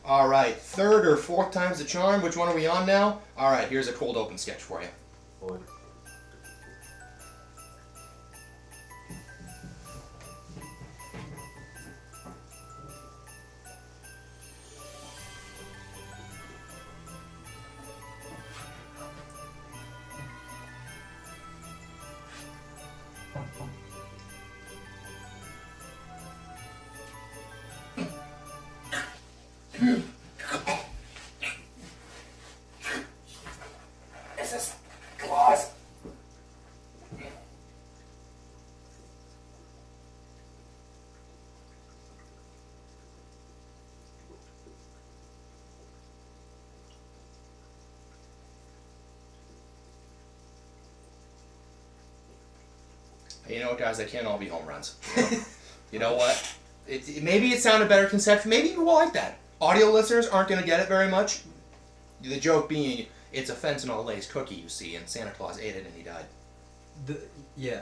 All right, third or fourth time's the charm. Which one are we on now? All right, here's a cold open sketch for you. Boy. This is Claus. You know what, guys? They can't all be home runs. You know what? Maybe it sounded better conceptually. Maybe you will like that. Audio listeners aren't going to get it very much. The joke being, it's a fentanyl-laced cookie, you see, and Santa Claus ate it and he died. Yeah.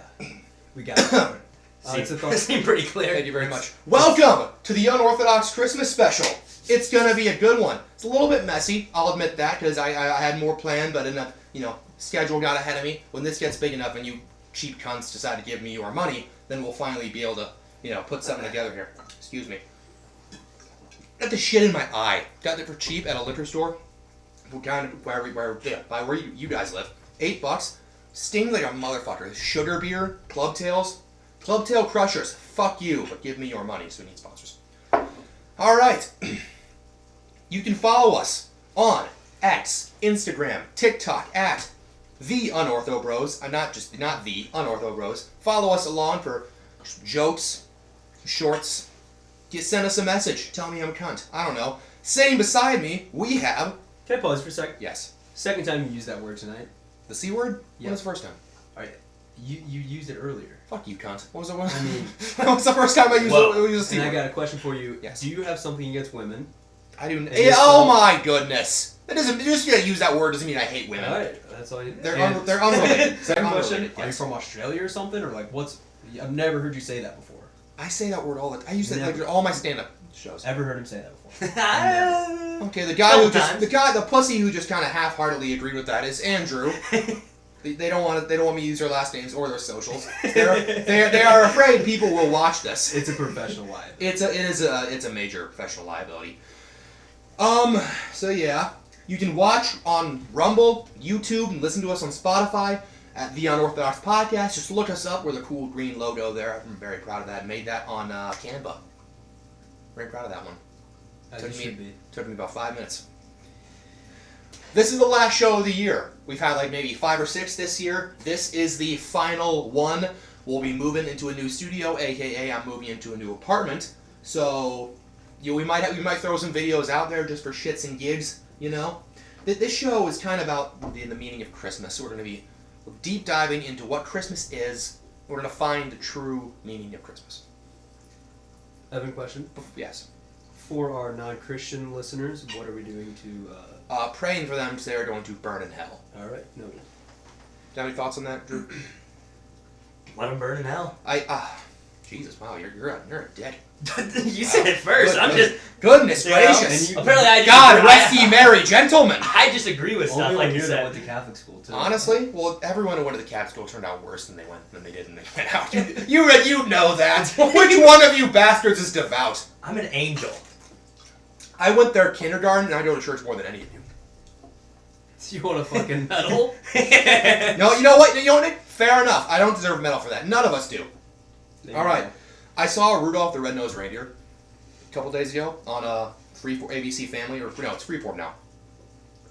We got it. It seemed pretty clear. Thank you very much. Welcome to the Unorthodox Christmas special. It's going to be a good one. It's a little bit messy, I'll admit that, because I had more planned, but enough, schedule got ahead of me. When this gets big enough and you cheap cunts decide to give me your money, then we'll finally be able to, put something together here. Excuse me. Got the shit in my eye. Got it for cheap at a liquor store. By where you guys live. $8. Stings like a motherfucker. Sugar beer, Clubtails. Clubtail Crushers. Fuck you, but give me your money, so we need sponsors. Alright. You can follow us on X, Instagram, TikTok at The Unortho Bros. Not The Unortho Bros. Follow us along for jokes, shorts. You send us a message. Tell me I'm a cunt. I don't know. Sitting beside me, we have... Can I pause for a sec? Yes. Second time you used that word tonight. The C word? Yeah. When was the first time? Alright. You used it earlier. Fuck you, cunt. What was the I What's the first time I used the C word? And I got a question for you. Yes. Do you have something against women? I do. Oh my goodness! That doesn't just use that word doesn't mean I hate women. Alright, that's all you need. They're unrelated. Second question: Yes. Are you from Australia or something, or like what's? I've never heard you say that before. I say that word all the time. I use it like all my stand-up shows. Ever heard him say that before? Okay, the pussy who just kind of half-heartedly agreed with that is Andrew. They don't want me to use their last names or their socials. They are afraid people will watch this. It's a professional liability. It's a major professional liability. So yeah, you can watch on Rumble, YouTube, and listen to us on Spotify at The Unorthodox Podcast. Just look us up. We're the cool green logo there. I'm very proud of that. Made that on Canva. Very proud of that one. Took me about 5 minutes. This is the last show of the year. We've had like maybe 5 or 6 this year. This is the final one. We'll be moving into a new studio, aka I'm moving into a new apartment. So we might throw some videos out there just for shits and gigs. This show is kind of about the meaning of Christmas. We're going to be deep diving into what Christmas is. We're going to find the true meaning of Christmas. Evan, question. Yes. For our non-Christian listeners, what are we doing to... praying for them because they are going to burn in hell. Alright, noted. Do you have any thoughts on that, Drew? Let them burn in hell. Jesus, wow, you're a dick. You said it first. Goodness gracious. Apparently, I God rest ye merry gentlemen. I just agree with stuff like you that said. went to Catholic school too. Honestly, well, everyone who went to the Catholic school turned out worse than they did when they went out. You know that. Which one of you bastards is devout? I'm an angel. I went there kindergarten, and I go to church more than any of you. You want a fucking medal? No, you know what? Nick? Fair enough. I don't deserve a medal for that. None of us do. All right. I saw Rudolph the Red-Nosed Reindeer a couple days ago on ABC Family, it's Freeport now.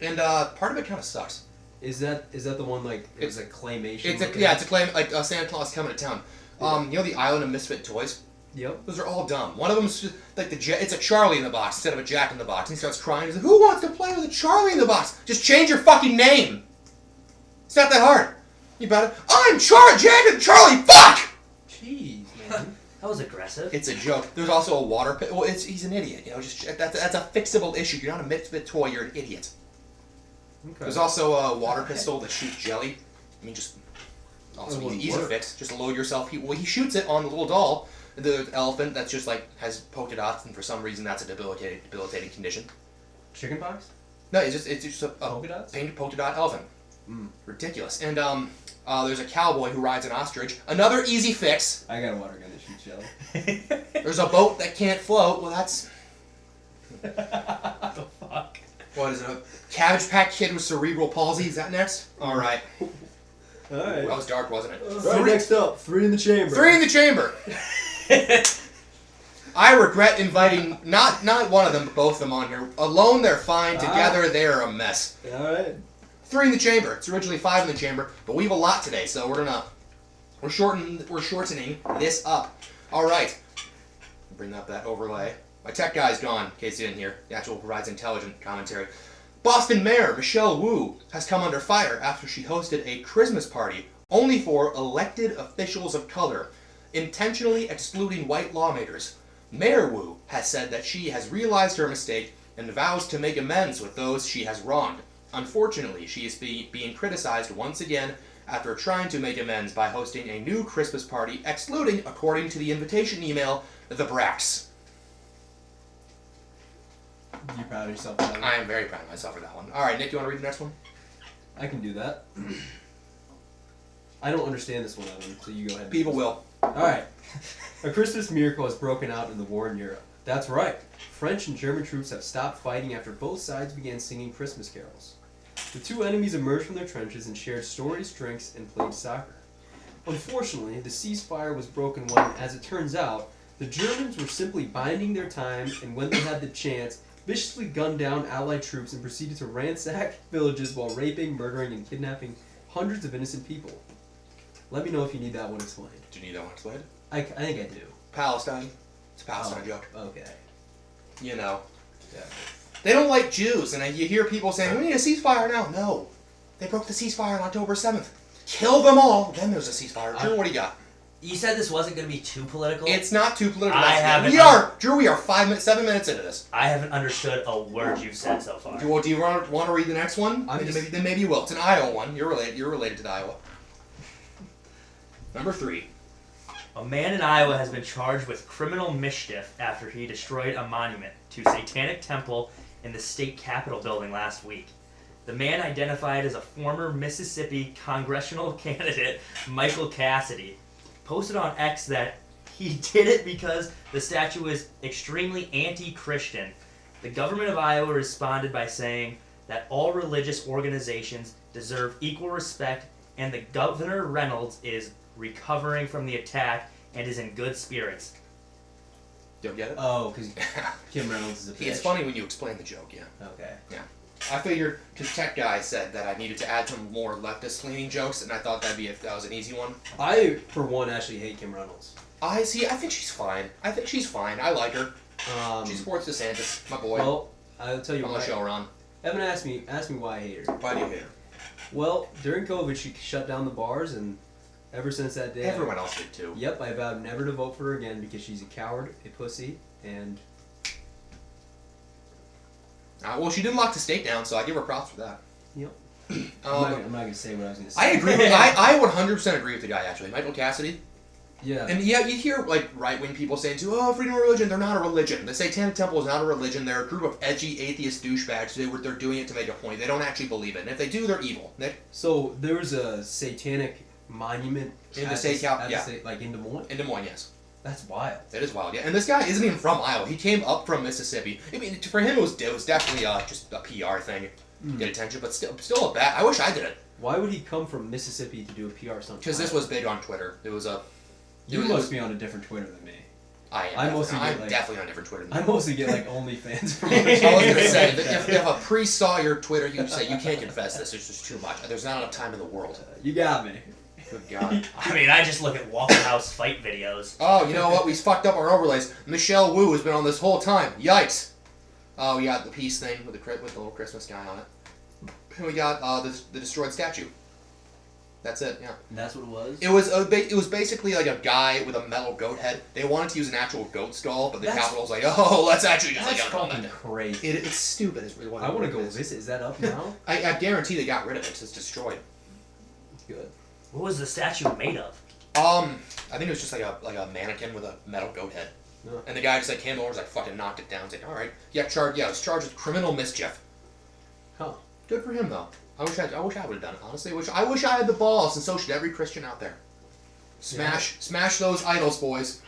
And part of it kind of sucks. Is that the one it's a claymation? It's a claim like Santa Claus coming to town. Yeah. The Island of Misfit Toys. Yep. Those are all dumb. One of them's just like it's a Charlie in the box instead of a Jack in the box. And he starts crying. He's like, "Who wants to play with a Charlie in the box? Just change your fucking name. It's not that hard. You better. I'm Jack and Charlie. Fuck." Jeez, man. That was aggressive. It's a joke. There's also a water pit. Well, he's an idiot. That's a fixable issue. You're not a misfit toy. You're an idiot. Okay. There's also a water pistol that shoots jelly. I mean, just also easy to fix. Just load yourself. He shoots it on the little doll. The elephant that's just like has polka dots, and for some reason that's a debilitating condition. Chickenpox? No, it's just a Polka dots? painted polka dot elephant. Mm. Ridiculous. And there's a cowboy who rides an ostrich. Another easy fix. I got a water gun that shoots yellow. There's a boat that can't float. Well, that's What the fuck? what is it? A Cabbage Patch Kid with cerebral palsy. Is that next? All right. Alright. That was dark, wasn't it? Right, next up, 3 in the chamber. 3 in the chamber. I regret inviting not one of them, but both of them on here. Alone, they're fine. Together, they're a mess. Alright. 3 in the chamber. It's originally 5 in the chamber, but we have a lot today, so we're shortening this up. All right. Bring up that overlay. My tech guy's gone, in case you didn't hear. The actual provides intelligent commentary. Boston Mayor Michelle Wu has come under fire after she hosted a Christmas party only for elected officials of color, intentionally excluding white lawmakers. Mayor Wu has said that she has realized her mistake and vows to make amends with those she has wronged. Unfortunately, she is being criticized once again after trying to make amends by hosting a new Christmas party, excluding, according to the invitation email, the Bracks. You proud of yourself, Tyler? I am very proud of myself for that one. All right, Nick, you want to read the next one? I can do that. I don't understand this one, Evan, so you go ahead. People will. Alright. A Christmas miracle has broken out in the war in Europe. That's right. French and German troops have stopped fighting after both sides began singing Christmas carols. The two enemies emerged from their trenches and shared stories, drinks, and played soccer. Unfortunately, the ceasefire was broken when, as it turns out, the Germans were simply biding their time, and when they had the chance, viciously gunned down Allied troops and proceeded to ransack villages while raping, murdering, and kidnapping hundreds of innocent people. Let me know if you need that one explained. Do you need that one explained? I think I do. Palestine. It's a Palestine joke. Okay. You know. Yeah. They don't like Jews, and you hear people saying, we need a ceasefire now. No. They broke the ceasefire on October 7th. Kill them all, then there's a ceasefire. Drew, what do you got? You said this wasn't going to be too political. It's not too political. Drew, we are 7 minutes into this. I haven't understood a word you've said so far. Do you want to read the next one? Then maybe you will. It's an Iowa one. You're related to the Iowa. Number 3. A man in Iowa has been charged with criminal mischief after he destroyed a monument to Satanic Temple in the state capitol building last week. The man, identified as a former Mississippi congressional candidate, Michael Cassidy, posted on X that he did it because the statue is extremely anti-Christian. The government of Iowa responded by saying that all religious organizations deserve equal respect, and the Governor Reynolds is recovering from the attack and is in good spirits. Don't get it? Oh, because Kim Reynolds is a bitch. It's funny when you explain the joke, yeah. Okay. Yeah. I figured, because Tech Guy said that I needed to add some more leftist-leaning jokes, and I thought that was an easy one. I, for one, actually hate Kim Reynolds. I think she's fine. I like her. She supports DeSantis, my boy. Well, I'll tell you on why. the show, Ron. Evan asked me why I hate her. Why do you hate her? Well, during COVID, she shut down the bars, and ever since that day... Everyone else did, too. Yep, I vowed never to vote for her again because she's a coward, a pussy, and... Well, she didn't lock the state down, so I give her props for that. Yep. I'm not going to say what I was going to say. I agree. I 100% agree with the guy, actually. Michael Cassidy. Yeah. And yeah, you hear like right-wing people saying too, oh, freedom of religion. They're not a religion. The Satanic Temple is not a religion. They're a group of edgy atheist douchebags. They're doing it to make a point. They don't actually believe it. And if they do, they're evil. Nick? So there was a satanic monument in the state capital, yeah, like in Des Moines. In Des Moines, yes. That's wild. That is wild, yeah. And this guy isn't even from Iowa. He came up from Mississippi. I mean, for him, it was definitely just a PR thing, get attention. But still a bad. I wish I did it. Why would he come from Mississippi to do a PR stunt? Because this was big on Twitter. It was a. You must be on a different Twitter than me. I am. I'm definitely on a different Twitter than you. I mostly get like OnlyFans from. I was gonna say if a priest saw your Twitter, you'd say you can't confess this. There's just too much. There's not enough time in the world. You got me. Good God. I mean, I just look at Waffle House fight videos. Oh, you know what? We fucked up our overlays. Michelle Wu has been on this whole time. Yikes. Oh, we got the peace thing with the little Christmas guy on it. And we got the destroyed statue. That's it, yeah. And that's what it was? It was basically like a guy with a metal goat head. They wanted to use an actual goat skull, but the Capitol's like, oh, let's actually just that's like fucking crazy. It's stupid. Is really what I want to go visit. Is that up now? I guarantee they got rid of it. It's destroyed. Good. What was the statue made of? I think it was just like a mannequin with a metal goat head. No. And the guy just like came over and like fucking knocked it down. He's like, all right, yeah, I was charged with criminal mischief. Huh. Good for him though. I wish I would have done it. Honestly, I wish I had the balls, and so should every Christian out there. Smash those idols, boys.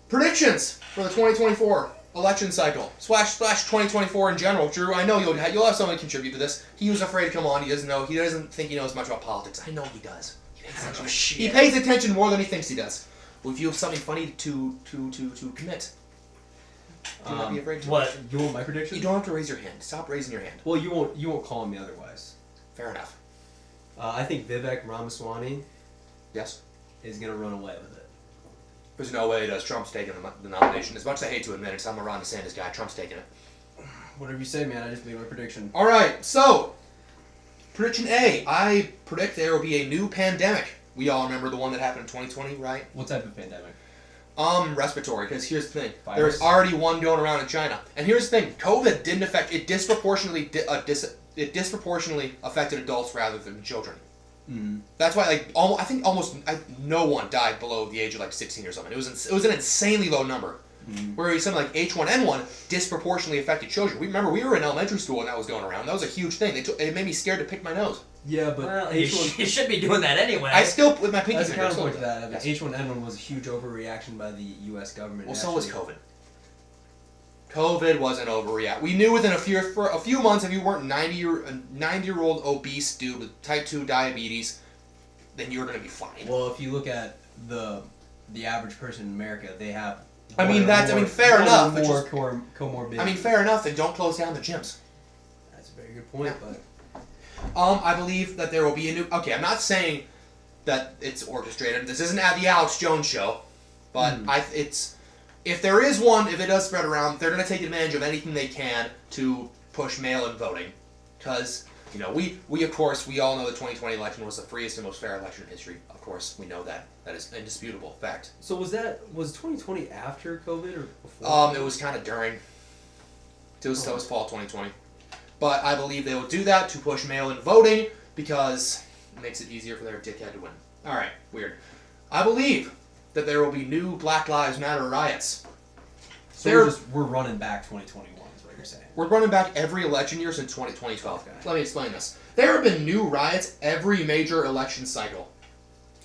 Predictions for the 2024 election cycle. Slash 2024 in general. Drew, I know you'll have someone to contribute to this. He was afraid to come on. He doesn't think he knows much about politics. I know he does. He pays attention more than he thinks he does. Well, if you have something funny to commit, do not be afraid to. What? You want my prediction? You don't have to raise your hand. Stop raising your hand. Well, you won't call me otherwise. Fair enough. I think Vivek Ramaswamy Yes. is gonna run away with it. There's no way does. Trump's taking the nomination. As much as I hate to admit it, I'm a Ron DeSantis guy. Trump's taking it. Whatever you say, man. I just made my prediction. All right. So, prediction A. I predict there will be a new pandemic. We all remember the one that happened in 2020, right? What type of pandemic? Respiratory. Because here's the thing: Virus? there's already one going around in China. And here's the thing: COVID didn't affect it. Disproportionately affected adults rather than children. Mm. That's why, I think no one died below the age of 16 or something. It was an insanely low number. Mm. Where something like H1N1 disproportionately affected children. We were in elementary school and that was going around. That was a huge thing. It made me scared to pick my nose. Yeah, but Well, you should be doing that anyway. I still with my pinky That's a finger. counterpoint to that. Yes. H1N1 was a huge overreaction by the U.S. government. Well, so was COVID. COVID was an overreact. We knew within a few months if you weren't 90-year-old obese dude with type 2 diabetes, then you were going to be fine. Well, if you look at the average person in America, they have. Fair enough. More comorbidity. Fair enough. Then don't close down the gyms. That's a very good point, but. I believe that there will be a new. Okay, I'm not saying that it's orchestrated. This isn't at the Alex Jones show, but if there is one, if it does spread around, they're going to take advantage of anything they can to push mail-in voting, because we of course we all know the 2020 election was the freest and most fair election in history. Of course, we know that is indisputable fact. So was 2020 after COVID or before? It was kind of during. That was fall 2020. But I believe they will do that to push mail-in voting because it makes it easier for their dickhead to win. Alright, weird. I believe that there will be new Black Lives Matter riots. So we're running back 2021 is what you're saying. We're running back every election year since 2012. Okay. Let me explain this. There have been new riots every major election cycle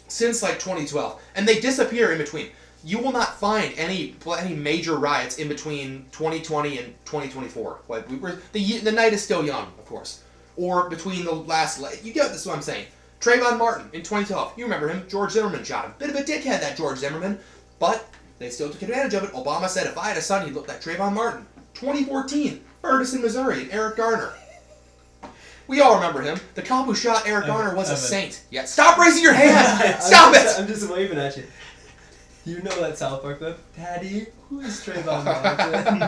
since 2012. And they disappear in between. You will not find any major riots in between 2020 and 2024. The night is still young, of course. Or between the last. You get this. What I'm saying. Trayvon Martin in 2012. You remember him? George Zimmerman shot him. Bit of a dickhead, that George Zimmerman, but they still took advantage of it. Obama said if I had a son, he'd look like Trayvon Martin. 2014, Ferguson, Missouri, and Eric Garner. We all remember him. The cop who shot Eric Garner was a saint. Yeah, stop raising your hand. Stop it. I'm just waving at you. You know that South Park clip? Daddy, who is Trayvon Martin?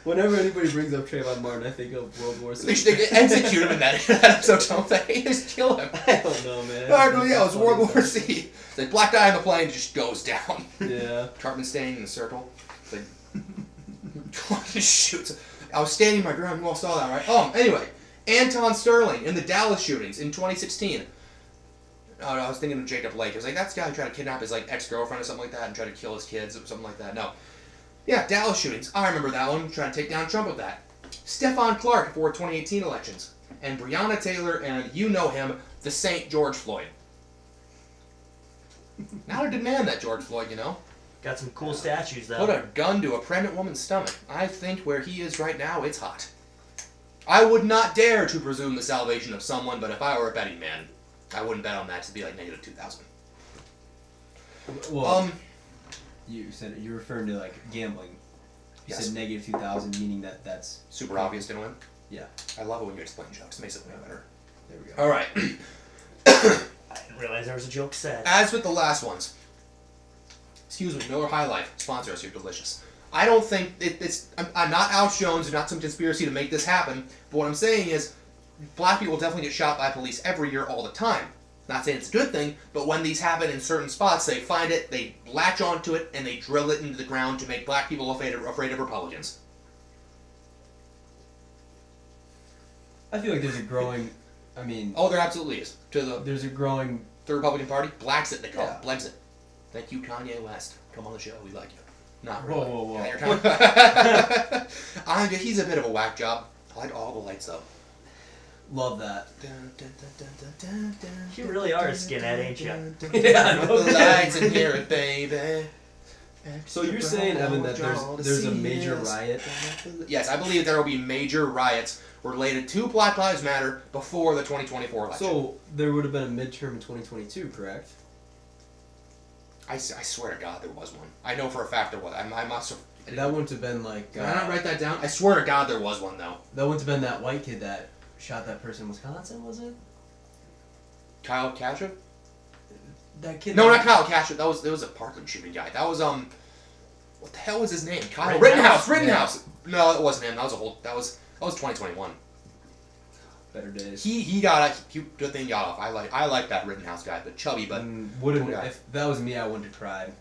Whenever anybody brings up Trayvon Martin, I think of World War They C. should execute him in that episode, don't they? Just kill him. I don't know, man. Alright, well, yeah, it was World War C. It's like black guy on the plane just goes down. Yeah. Cartman standing in a circle. It's like, shoots. I was standing my ground. You all saw that, right? Anyway, Anton Sterling in the Dallas shootings in 2016. Oh, I was thinking of Jacob Lake. It was like, that's the guy who tried to kidnap his ex-girlfriend or something like that and try to kill his kids or something like that. No. Yeah, Dallas shootings. I remember that one. Trying to take down Trump with that. Stephon Clark for 2018 elections. And Breonna Taylor and, you know him, the Saint George Floyd. Not a good man, that George Floyd, Got some cool statues, though. Put a gun to a pregnant woman's stomach. I think where he is right now, it's hot. I would not dare to presume the salvation of someone, but if I were a betting man, I wouldn't bet on that to be like negative 2,000. Well, you said you're referring to gambling. You Yes. said negative 2,000, meaning that's Super obvious gonna win. Yeah. I love it when you explain jokes. It makes it way better. There we go. All right. I didn't realize there was a joke said. As with the last ones, excuse me, Miller High Life sponsor us. You're delicious. I don't think it's. I'm not Alex Jones. There's not some conspiracy to make this happen. But what I'm saying is, black people definitely get shot by police every year, all the time. Not saying it's a good thing, but when these happen in certain spots, they find it, they latch onto it, and they drill it into the ground to make black people afraid of Republicans. I feel like there's a growing I mean, Oh, there absolutely is. To there's a growing. the Republican Party, Blaxit they call Yeah. it. Blexit. Thank you, Kanye West. Come on the show. We like you. Not Whoa, really. whoa, whoa. Yeah, you're he's a bit of a whack job. I like all the lights though. Love that. You really are a skinhead, ain't you? Yeah, The lights in here, baby. So you're saying, Evan, that there's a major riot? Yes, I believe there will be major riots related to Black Lives Matter before the 2024 election. So there would have been a midterm in 2022, correct? I swear to God there was one. I know for a fact there was. I must have. That wouldn't have been like. Did I not write that down? I swear to God there was one though. That wouldn't have been that white kid that shot that person in Wisconsin, was it? Kyle Kasha? That kid. No, not Kyle Kasha. That was a Parkland shooting guy. That was what the hell was his name? Kyle Rittenhouse? Rittenhouse. No, it wasn't him. That was 2021. Better days. He got good thing he got off. I like that Rittenhouse guy, but chubby, but would have. cool guy. If that was me, I wouldn't have cried.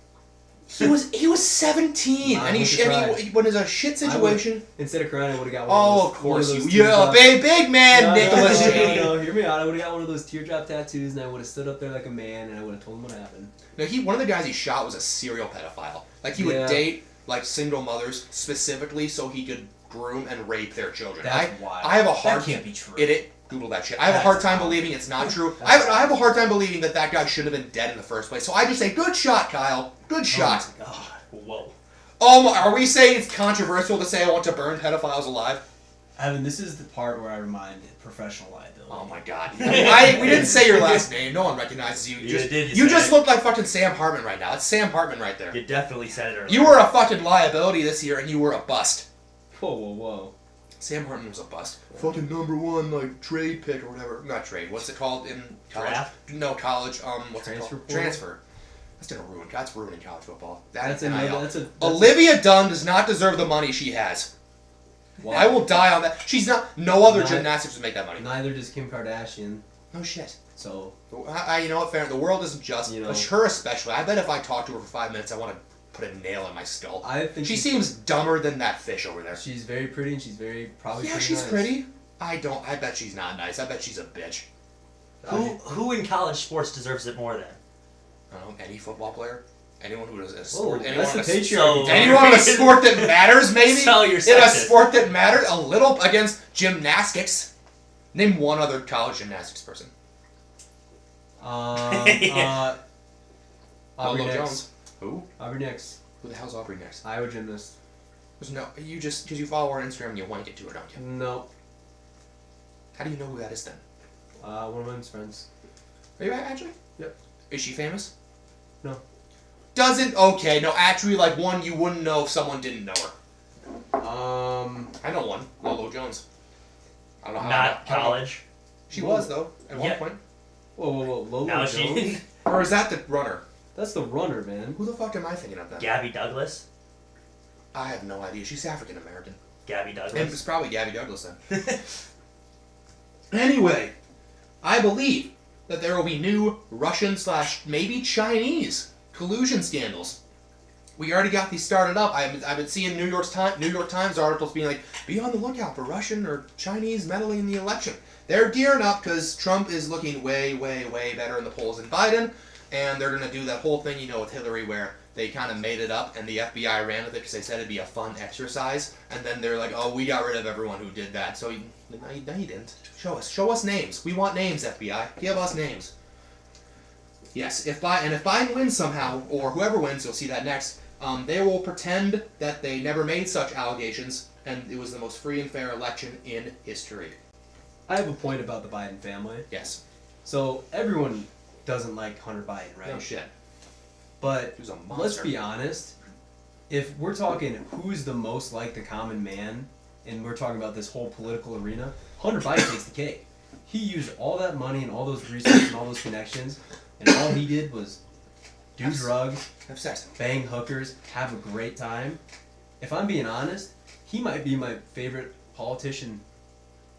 he was 17 Nah, and he when there's a shit situation. Instead of crying, I would have got one Oh, of of course those you. Yeah, big man, No, Nicholas Cheney. No, hear me out. I would have got one of those teardrop tattoos, and I would have stood up there like a man, and I would have told him what happened. No, one of the guys he shot was a serial pedophile. Like he would date like single mothers specifically so he could groom and rape their children. That's wild. I have a hard. That can't be true. Google that shit. I have a hard time believing it's not true. I have a hard time believing that guy should have been dead in the first place. So I just say, good shot, Kyle. Good shot. Oh my God. Whoa. Oh, are we saying it's controversial to say I want to burn pedophiles alive? Evan, this is the part where I remind professional liability. Oh my God. We didn't say your last name. No one recognizes you. You just look like fucking Sam Hartman right now. That's Sam Hartman right there. You definitely said it earlier. You were a fucking liability this year, and you were a bust. Whoa, whoa, whoa. Sam Hartman was a bust. Fucking #1 like trade pick or whatever. Not trade. What's it called in college? Draft? No, college. What's it Transfer called? portal? Transfer. That's ruining college football. That's NIL. that's a Olivia Dunn does not deserve the money she has. Wow. I will die on that. She's not. No other Not- gymnastics would make that money. Neither does Kim Kardashian. No shit. So You know what? Fair. The world isn't just. You know. But her especially. I bet if I talk to her for 5 minutes, I want to put a nail in my skull. I think She seems dumber than that fish over there. she's very pretty, and she's probably Yeah, pretty she's nice. pretty. I bet she's not nice. I bet she's a bitch. Who in college sports deserves it more then? I don't know, any football player? Anyone who does a Whoa, sport? Anyone that's the on a, patriarchy. So- anyone on a sport that matters, maybe? So you're In a sexist. sport that matters, a little against gymnastics. Name one other college gymnastics person. Yeah. Aubrey Lolo Nix. Jones. Who? Aubrey Nix. Who the hell's Aubrey Nix? Iowa gymnast. There's no. You just because you follow her on Instagram, and you wank it to her, don't you? No. How do you know who that is then? One of my friends. Are you actually? Yep. Is she famous? No. Doesn't okay? No, actually, like one you wouldn't know if someone didn't know her. I know one. Lolo Jones. I don't know how. Not I don't know. college. She was though at one Yeah. point. Whoa, whoa, whoa. Lolo Now Jones? she. Or is that the runner? That's the runner, man. Who the fuck am I thinking of then? Gabby Douglas. I have no idea. She's African American. Gabby And Douglas. it's probably Gabby Douglas then. Anyway, I believe that there will be new Russian / maybe Chinese collusion scandals. We already got these started up. I've been seeing New York Times articles being like, be on the lookout for Russian or Chinese meddling in the election. They're gearing up because Trump is looking way, way, way better in the polls than Biden, and they're going to do that whole thing, with Hillary where they kind of made it up and the FBI ran with it because they said it'd be a fun exercise, and then they're like, oh, we got rid of everyone who did that. So, no, you didn't. Show us names. We want names, FBI. Give us names. Yes, if Biden wins somehow, or whoever wins, you'll see that next, they will pretend that they never made such allegations, and it was the most free and fair election in history. I have a point about the Biden family. Yes. So everyone doesn't like Hunter Biden, right? No shit. But He was a monster. let's be honest. If we're talking who's the most like the common man, and we're talking about this whole political arena, Hunter Biden takes the cake. He used all that money and all those resources and all those connections, and all he did was do drugs, Have sex. bang hookers, have a great time. If I'm being honest, he might be my favorite politician,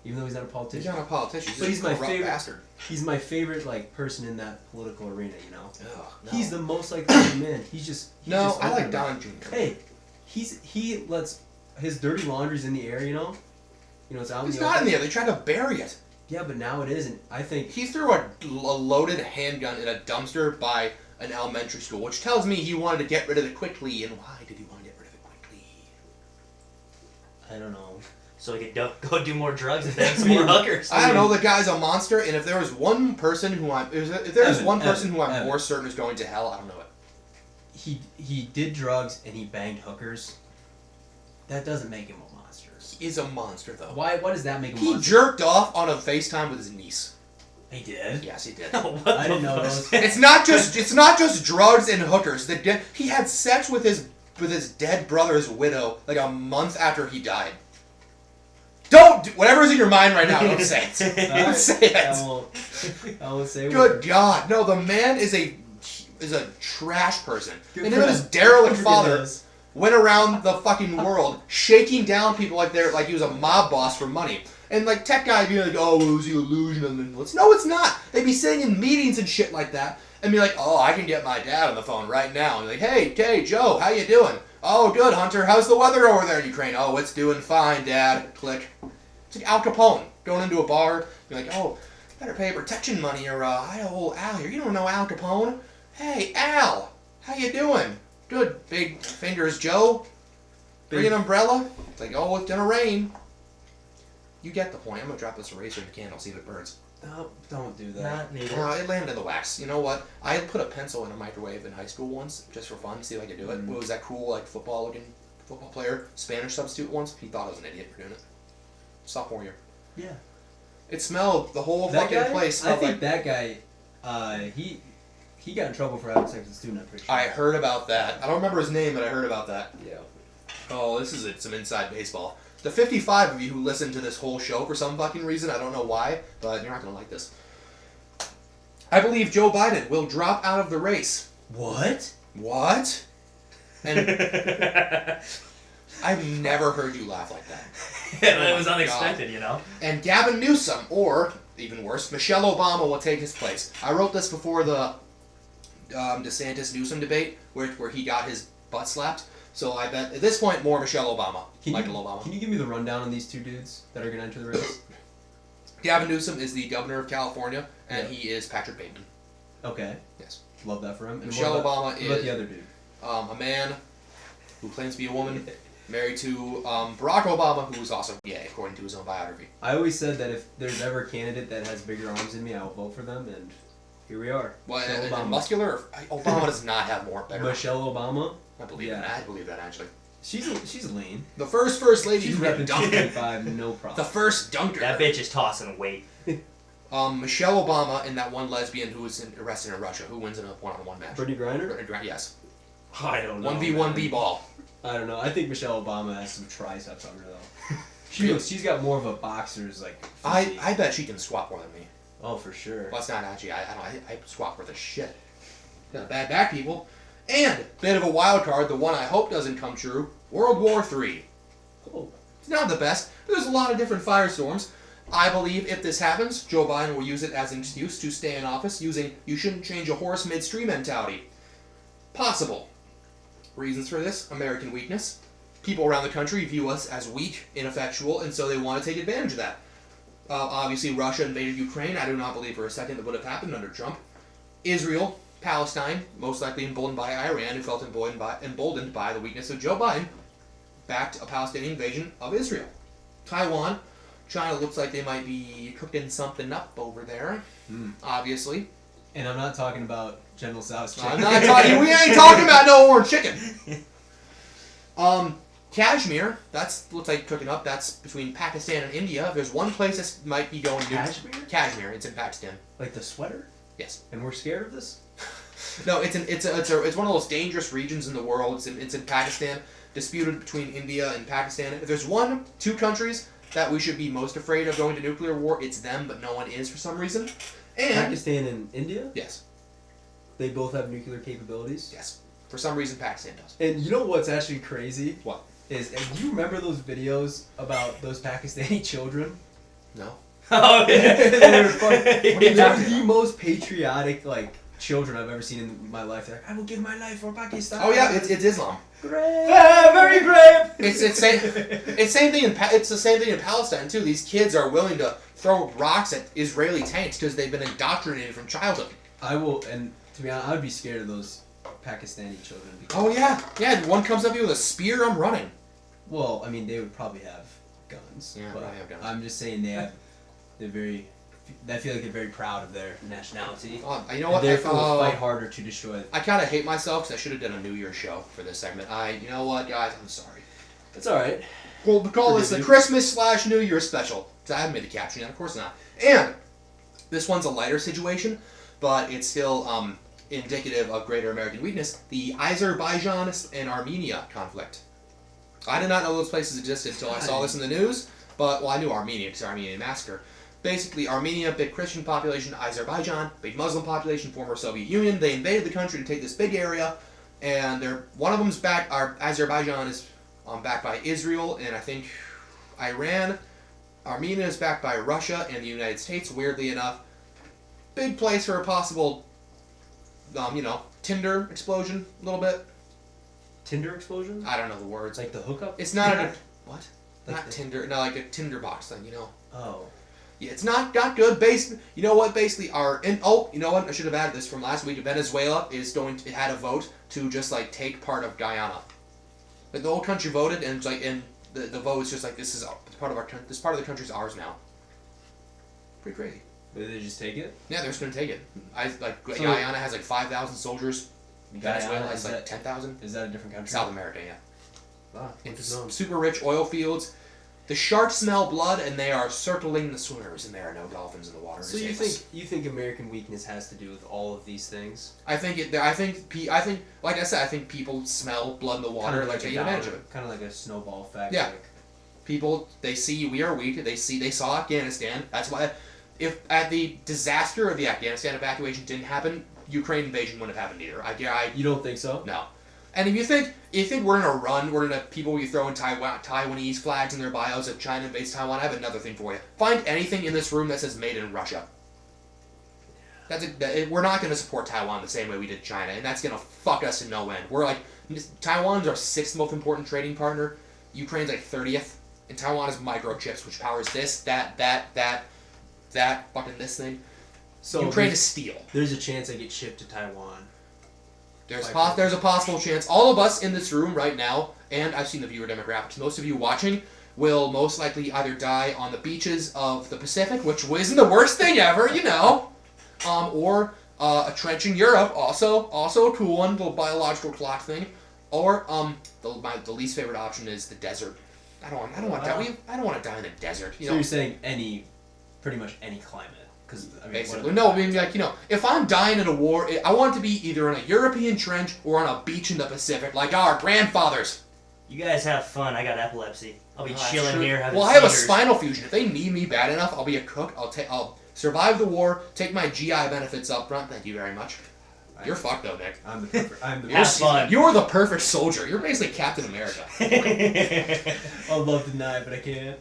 even though he's not a He's politician. not a politician. But he's my favorite bastard. He's my favorite person in that political arena, Ugh, no. He's the most like the man. He's just I like open. Don Jr. Hey, he lets his dirty laundry's in the air, It's out He's in the not in open. there. They tried to bury it. Yeah, but now it isn't. I think He threw a loaded handgun in a dumpster by an elementary school, which tells me he wanted to get rid of it quickly. And why did he want to get rid of it quickly? I don't know. So he could go do more drugs and bang some more hookers. I don't know. The guy's a monster, and if there was one person who I'm more certain is going to hell, I don't know it. He did drugs and he banged hookers. That doesn't make him a monster. He is a monster, though. Why does that make him a He monster? jerked off on a FaceTime with his niece. He did? Yes, he did. I didn't know those. It's not just drugs and hookers. He had sex with his dead brother's widow like a month after he died. Don't do, whatever's in your mind right now. Don't say it. Don't say it. I won't say a Good word. God, no! The man is a trash person. Good And for him and his him. derelict Good for father his. went around the fucking world shaking down people like he was a mob boss for money. And like tech guy being like, oh, it was the illusion of the influence. No, it's not. They'd be sitting in meetings and shit like that and be like, oh, I can get my dad on the phone right now. And be like, hey, Joe, how you doing? Oh, good, Hunter. How's the weather over there in Ukraine? Oh, it's doing fine, Dad. Click. It's like Al Capone going into a bar. You're like, oh, better pay protection money or I know old Al here. You don't know Al Capone. Hey, Al, how you doing? Good, big fingers, Joe. Bring an umbrella. It's like, oh, it's gonna rain. You get the point. I'm gonna drop this eraser in the candle, see if it burns. No, don't do that. Not needed. It landed in the wax. You know what? I put a pencil in a microwave in high school once, just for fun, see if I could do it. What was that cool, like, football player, Spanish substitute once? He thought I was an idiot for doing it. Sophomore year. Yeah. It smelled, the whole That fucking guy? place I smelled think like... that guy, he got in trouble for having sex with a student, I'm pretty sure. I heard about that. I don't remember his name, but I heard about that. Yeah. Oh, this is some inside baseball. The 55 of you who listen to this whole show for some fucking reason, I don't know why, but you're not going to like this. I believe Joe Biden will drop out of the race. What? What? And I've never heard you laugh like that. It was unexpected, you know? And Gavin Newsom, or, even worse, Michelle Obama will take his place. I wrote this before the DeSantis-Newsom debate, where he got his butt slapped. So I bet, at this point, more Michelle Obama. Michael Obama. Can you give me the rundown on these two dudes that are going to enter the race? Gavin Newsom is the governor of California, and he is Patrick Bateman. Okay. Yes. Love that for him. And Michelle Obama what is about the other dude? A man who claims to be a woman, married to Barack Obama, who is also gay, according to his own biography. I always said that if there's ever a candidate that has bigger arms than me, I will vote for them, and here we are. What, Michelle Obama. muscular? Obama does not have more better. Michelle Obama. I believe Yeah. that. I believe that, actually. She's lean. The first lady She's who can repping dunk. 225, no The problem. first dunker. That bitch is tossing weight. Michelle Obama and that one lesbian who was arrested in Russia, who wins in a one-on-one match. Brittany Griner? Yes. I don't know. 1v1 man. b-ball. I don't know. I think Michelle Obama has some triceps on her though. She's got more of a boxer's like. Physique. I bet she can squat more than me. Oh, for sure. Well, it's not actually. I squat worth a shit. Got bad back, people. And bit of a wild card, the one I hope doesn't come true. World War III. Oh. It's not the best. There's a lot of different firestorms. I believe if this happens, Joe Biden will use it as an excuse to stay in office, using "you shouldn't change a horse midstream" mentality. Possible. Reasons for this: American weakness. People around the country view us as weak, ineffectual, and so they want to take advantage of that. Obviously, Russia invaded Ukraine. I do not believe for a second that would have happened under Trump. Israel, Palestine, most likely emboldened by Iran, who felt emboldened by the weakness of Joe Biden, backed a Palestinian invasion of Israel. Taiwan, China looks like they might be cooking something up over there, obviously. And I'm not talking about General Tso's chicken. I'm not talking. We ain't talking about no orange chicken. Kashmir, looks like cooking up. That's between Pakistan and India. If there's one place that might be going to Kashmir, it's in Pakistan. Like the sweater? Yes. And we're scared of this? No, it's one of those dangerous regions in the world. It's in Pakistan, disputed between India and Pakistan. If there's two countries that we should be most afraid of going to nuclear war, it's them, but no one is for some reason. And Pakistan and India? yes, They both have nuclear capabilities? yes, for some reason Pakistan does. And you know what's actually crazy? What? Do you remember those videos about those Pakistani children? No. Oh, yeah. They were fun. Yeah. They're the most patriotic, like, children I've ever seen in my life. They're like, I will give my life for Pakistan. Oh yeah, it's Islam. Great. Very great. It's the same thing in Palestine too. These kids are willing to throw rocks at Israeli tanks because they've been indoctrinated from childhood. I will, and to be honest, I would be scared of those Pakistani children. Oh yeah. One comes up here with a spear, I'm running. Well, I mean, they would probably have guns. Yeah, but probably have guns. I'm just saying they're very. I feel like they're very proud of their nationality. You know what? Therefore, will fight harder to destroy. I kind of hate myself because I should have done a New Year's show for this segment. You know what, guys? I'm sorry. It's all right. We'll call this the Christmas/New Year's special. Because I haven't made the caption yet. Of course not. And this one's a lighter situation, but it's still indicative of greater American weakness. The Azerbaijan and Armenia conflict. I did not know those places existed until I saw this in the news. But, well, I knew Armenia because Armenian massacre. Basically, Armenia, big Christian population, Azerbaijan, big Muslim population, former Soviet Union. They invaded the country to take this big area, and one of them's backed. Azerbaijan is backed by Israel, and I think Iran. Armenia is backed by Russia and the United States. Weirdly enough, big place for a possible, Tinder explosion. A little bit. Tinder explosion? I don't know the words. Like the hookup? It's not what? Like Not Tinder. No, like a tinderbox thing. Oh. Yeah, it's not good. You know what? Basically, you know what? I should have added this from last week. Venezuela had a vote to just like take part of Guyana. Like the whole country voted, and it's like, and the vote is just like this part of our country. This part of the country's ours now. Pretty crazy. Did they just take it? Yeah, they're just gonna take it. Guyana has like 5,000 soldiers. Venezuela Guyana, has like 10,000. Is that a different country? South America, yeah. Ah, It's super rich oil fields. The sharks smell blood, and they are circling the swimmers, and there are no dolphins in the water. So you think American weakness has to do with all of these things? I think, like I said, I think people smell blood in the water, Kind of like they take advantage of it. Kind of like a snowball effect. Yeah. Like, People, they see we are weak. They saw Afghanistan. That's why, if at the disaster of the Afghanistan evacuation didn't happen, Ukraine invasion wouldn't have happened either. you don't think so? No. And if you think we're gonna run, we're gonna people you throw in Taiwanese flags in their bios if China invades Taiwan, I have another thing for you. Find anything in this room that says "Made in Russia." We're not gonna support Taiwan the same way we did China, and that's gonna fuck us in no end. We're like Taiwan's our 6th most important trading partner. Ukraine's like 30th, and Taiwan is microchips, which powers this, that, fucking this thing. So Ukraine is steel. There's a chance I get shipped to Taiwan. There's a possible chance. All of us in this room right now, and I've seen the viewer demographics, most of you watching will most likely either die on the beaches of the Pacific, which isn't the worst thing ever, or a trench in Europe, also a cool one, little biological clock thing, or the least favorite option is the desert. I don't want to die in the desert. So you're saying pretty much any climate. Basically, no. I mean, if I'm dying in a war, I want it to be either in a European trench or on a beach in the Pacific, like our grandfathers. You guys have fun. I got epilepsy. I'll be chilling here having I have a seizures. spinal fusion. If they need me bad enough, I'll be a cook. I'll survive the war, take my GI benefits up front. Thank you very much. You're fucked though, Nick. I'm the perfect. Have fun. You're the perfect soldier. You're basically Captain America. I'd love to deny, but I can't.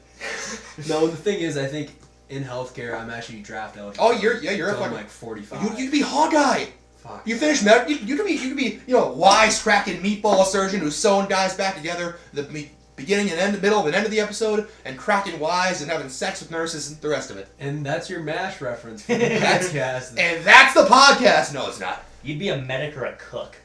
No, the thing is, I think in healthcare, I'm actually draft eligible. Oh, you're a fucking like 45. You could be Hawkeye. Fuck. You finish med. You could be wisecracking meatball surgeon who's sewing guys back together. The beginning and end, middle and end of the episode, and cracking wise and having sex with nurses and the rest of it. And that's your MASH reference for the podcast. And that's the podcast. No, it's not. You'd be a medic or a cook.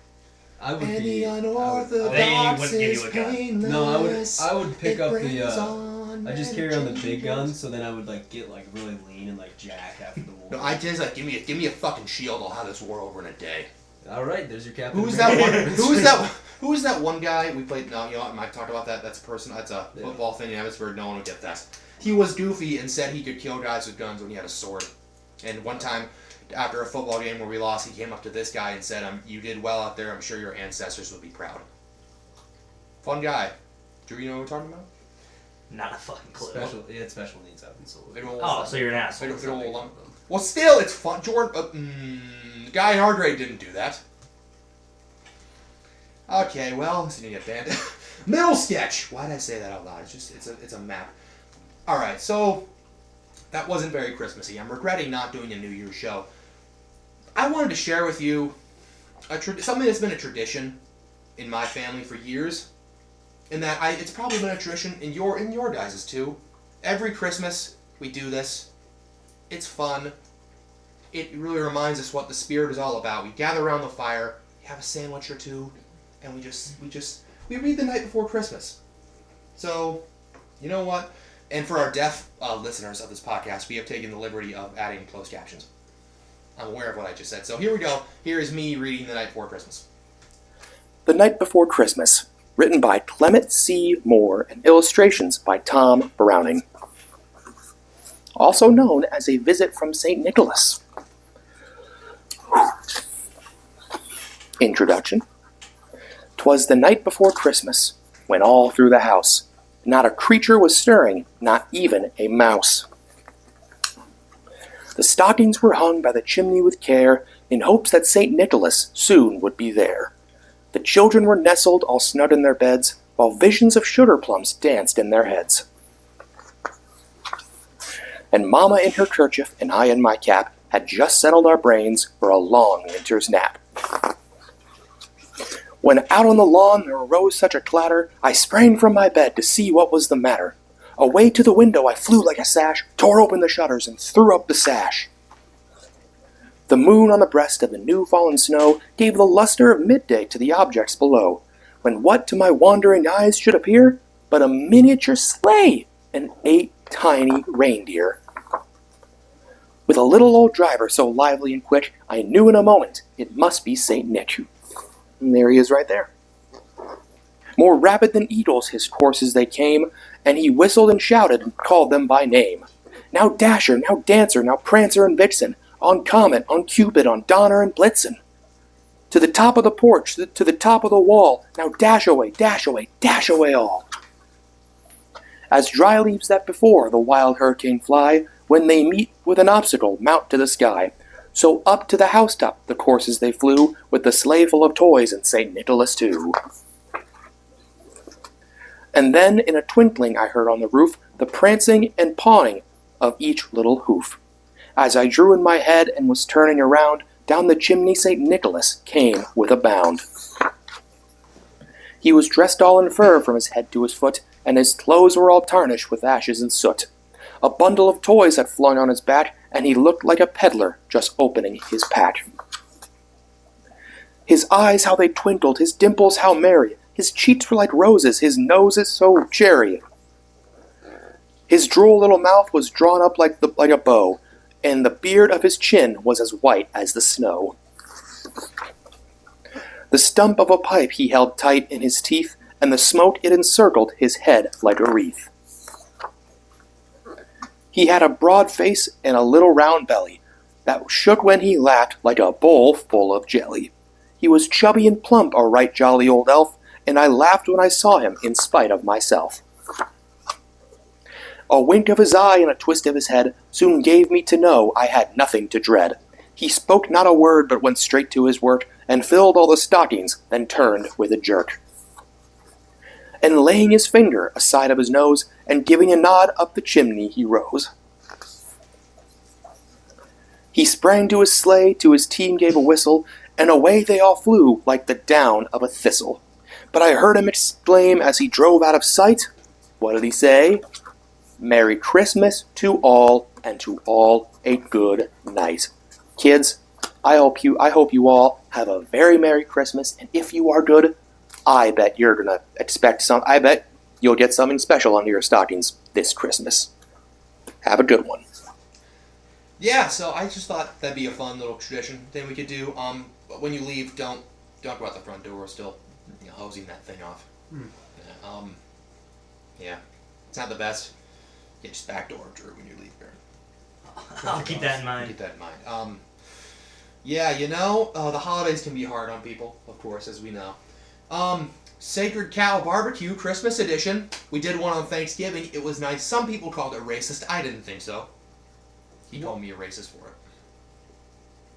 I would Any be. unorthodox They wouldn't give you a gun. painless. No, I would pick up the. on I just carry on the big changes. gun, so then I would get really lean and jack after the war. No, I just give me a fucking shield. I'll have this war over in a day. All right, there's your Captain. Who's America. that one? Who's that one guy we played? No, I might talk about that. That's a person. That's a football thing in Abbotsford. No one would get that. He was goofy and said he could kill guys with guns when he had a sword. And one time, after a football game where we lost, he came up to this guy and said, "You did well out there. I'm sure your ancestors would be proud." Fun guy. Do you know what we're talking about? Not a fucking clue. Special needs up in Soul. Oh, so you're an asshole. Well, still, it's fun. Jordan, Guy in our grade didn't do that. Okay, well, this is gonna get banned. Middle sketch. Why did I say that out loud? It's a map. All right, so that wasn't very Christmassy. I'm regretting not doing a New Year's show. I wanted to share with you something that's been a tradition in my family for years, and that it's probably been a tradition in your guys' too. Every Christmas we do this. It's fun. It really reminds us what the spirit is all about. We gather around the fire, we have a sandwich or two, and we read the night before Christmas. So, you know what? And for our deaf listeners of this podcast, we have taken the liberty of adding closed captions. I'm aware of what I just said. So here we go. Here is me reading The Night Before Christmas. The Night Before Christmas, written by Clement C. Moore and illustrations by Tom Browning. Also known as A Visit from St. Nicholas. Introduction. 'Twas the night before Christmas, when all through the house not a creature was stirring, not even a mouse. The stockings were hung by the chimney with care, in hopes that St. Nicholas soon would be there. The children were nestled all snug in their beds, while visions of sugar plums danced in their heads. And Mamma in her kerchief and I in my cap had just settled our brains for a long winter's nap. When out on the lawn there arose such a clatter, I sprang from my bed to see what was the matter. Away to the window I flew like a sash, tore open the shutters, and threw up the sash. The moon on the breast of the new-fallen snow gave the luster of midday to the objects below, when what to my wandering eyes should appear but a miniature sleigh and 8 tiny reindeer. With a little old driver so lively and quick, I knew in a moment it must be St. Nick. And there he is right there. More rapid than eagles his courses they came, and he whistled and shouted and called them by name. Now Dasher, now Dancer, now Prancer and Vixen, on Comet, on Cupid, on Donner and Blitzen. To the top of the porch, to the top of the wall, now dash away, dash away, dash away all. As dry leaves that before the wild hurricane fly, when they meet with an obstacle, mount to the sky. So up to the housetop the courses they flew, with the sleigh full of toys and St. Nicholas too. And then in a twinkling I heard on the roof the prancing and pawing of each little hoof. As I drew in my head and was turning around, down the chimney St. Nicholas came with a bound. He was dressed all in fur from his head to his foot, and his clothes were all tarnished with ashes and soot. A bundle of toys had flung on his back, and he looked like a peddler just opening his pack. His eyes how they twinkled, his dimples how merry, his cheeks were like roses, his nose is so cherry. His droll little mouth was drawn up like a bow, and the beard of his chin was as white as the snow. The stump of a pipe he held tight in his teeth, and the smoke it encircled his head like a wreath. He had a broad face and a little round belly that shook when he laughed like a bowl full of jelly. He was chubby and plump, a right jolly old elf, and I laughed when I saw him in spite of myself. A wink of his eye and a twist of his head soon gave me to know I had nothing to dread. He spoke not a word, but went straight to his work, and filled all the stockings, then turned with a jerk. And laying his finger aside of his nose, and giving a nod up the chimney, he rose. He sprang to his sleigh, to his team gave a whistle, and away they all flew like the down of a thistle. But I heard him exclaim as he drove out of sight, what did he say? Merry Christmas to all, and to all a good night. Kids, I hope you all have a very Merry Christmas, and if you are good, I bet you're gonna expect I bet you'll get something special under your stockings this Christmas. Have a good one. Yeah, so I just thought that'd be a fun little tradition thing we could do. When you leave, don't go out the front door. We're still hosing that thing off. Yeah, it's not the best. Yeah, just back door, Drew, when you leave here. I'll keep that in mind. Keep that in mind. Yeah, the holidays can be hard on people, of course, as we know. Sacred Cow Barbecue Christmas Edition. We did one on Thanksgiving. It was nice. Some people called it racist. I didn't think so. He called me a racist for it.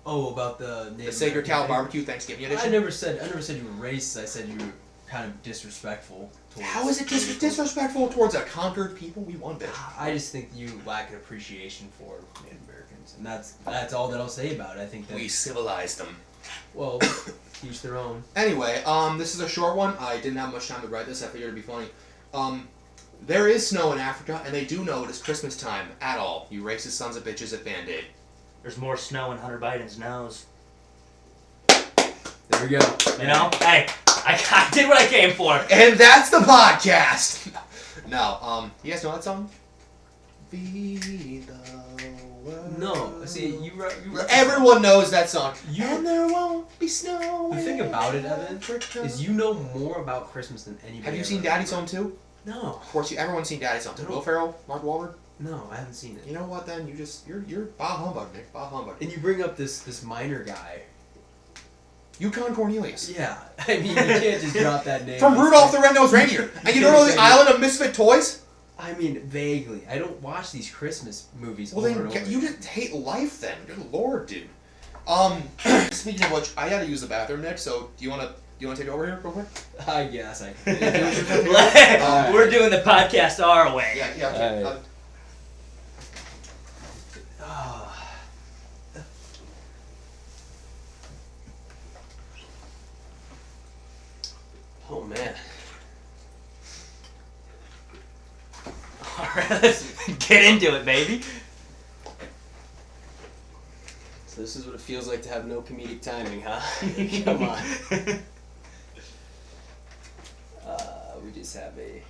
Oh, about the Sacred Cow Barbecue Thanksgiving Edition. I never said you were racist. I said you were kind of disrespectful towards. How is it disrespectful towards a conquered people? We won, bitch. I just think you lack an appreciation for Native Americans, and that's all that I'll say about it. I think that we civilized them. Well, each their own. Anyway, this is a short one. I didn't have much time to write this. I figured it'd be funny. There is snow in Africa, and they do know it is Christmas time at all. You racist sons of bitches at Band-Aid. There's more snow in Hunter Biden's nose. There we go. You know? Hey, I did what I came for. And that's the podcast! No, you guys know that song? Be the world. No, see, you Everyone knows that song. You- And there won't be snow. The thing about it, Evan, is you know more about Christmas than anybody. Have you ever seen has. Daddy's Home 2? No, Of course, everyone's seen Daddy's Home 2. No. Will Ferrell, Mark Wahlberg. no, I haven't seen it. You know what? Then you're Bob Humbug, Nick. Bob Humbug. And you bring up this minor guy. Yukon Cornelius. Yeah, I mean you can't just drop that name. From Rudolph the Red-Nosed Reindeer. And you don't know the Island of Misfit Toys? I mean vaguely. I don't watch these Christmas movies. Well, over then and over. you just hate life, then. Good lord, dude. Speaking of which, I gotta use the bathroom, Nick. So do you wanna take it over here real quick? I guess I can. We're doing the podcast our way. Yeah. Okay. Alright. Ah. Oh man. Alright, let's get into it, baby. So this is what it feels like to have no comedic timing, huh? Come on. We just have a.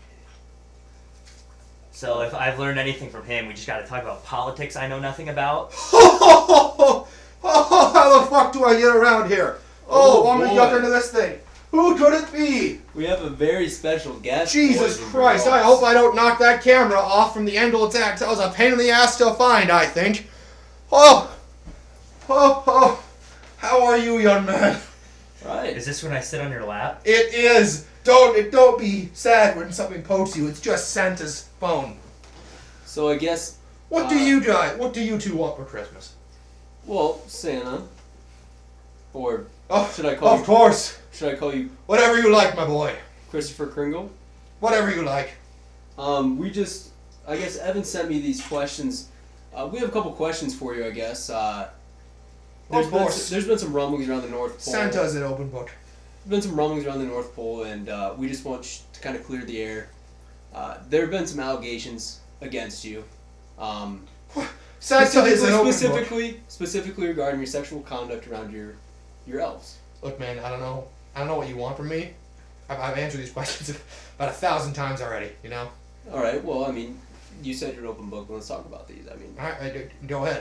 So if I've learned anything from him, we just gotta talk about politics I know nothing about. How the fuck do I get around here? Oh, I'm boy. a yucker into this thing. Who could it be? We have a very special guest. Jesus boys and Christ, girls. I hope I don't knock that camera off from the angle it's at. That was a pain in the ass to find, I think. Oh. How are you, young man? Right. Is this when I sit on your lap? It is. Don't be sad when something pokes you. It's just Santa's phone. So I guess. What do you two want for Christmas? Well, Santa. Or Oh, should I call of you? course. Should I call you Whatever you like, my boy. Christopher Kringle? Whatever you like. I guess Evan sent me these questions. We have a couple questions for you, I guess. Of course. There's been some rumblings around the North Pole. Santa's an open book. There's been some rumblings around the North Pole, and we just want to kind of clear the air. There have been some allegations against you. Santa is an open book. Specifically regarding your sexual conduct around your elves. Look, man, I don't know what you want from me. I've answered these questions about 1,000 times already, you know? All right. Well, I mean, you said you're an open book. Let's talk about these. I mean, Go ahead.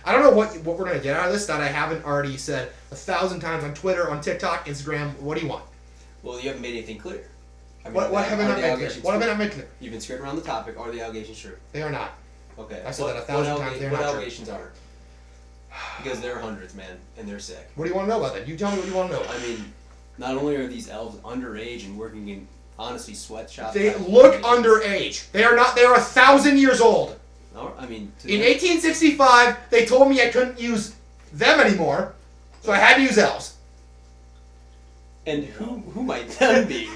I don't know what we're going to get out of this that I haven't already said 1,000 times on Twitter, on TikTok, Instagram. What do you want? well, you haven't made anything clear. I mean, What have I are not the made clear? allegations What have I true? not made clear? You've been skirting around the topic. Are the allegations true? They are not. Okay. I said that 1,000 times, they're What not true. allegations aren't? Because there are hundreds, man, and they're sick. What do you want to know about that? You tell me what you want to know. I mean, not only are these elves underage and working in, honestly, sweatshops. They type look conditions- underage. They are not. They are 1,000 years old. No, I mean, to In them- 1865, they told me I couldn't use them anymore, so I had to use elves. and who might that be?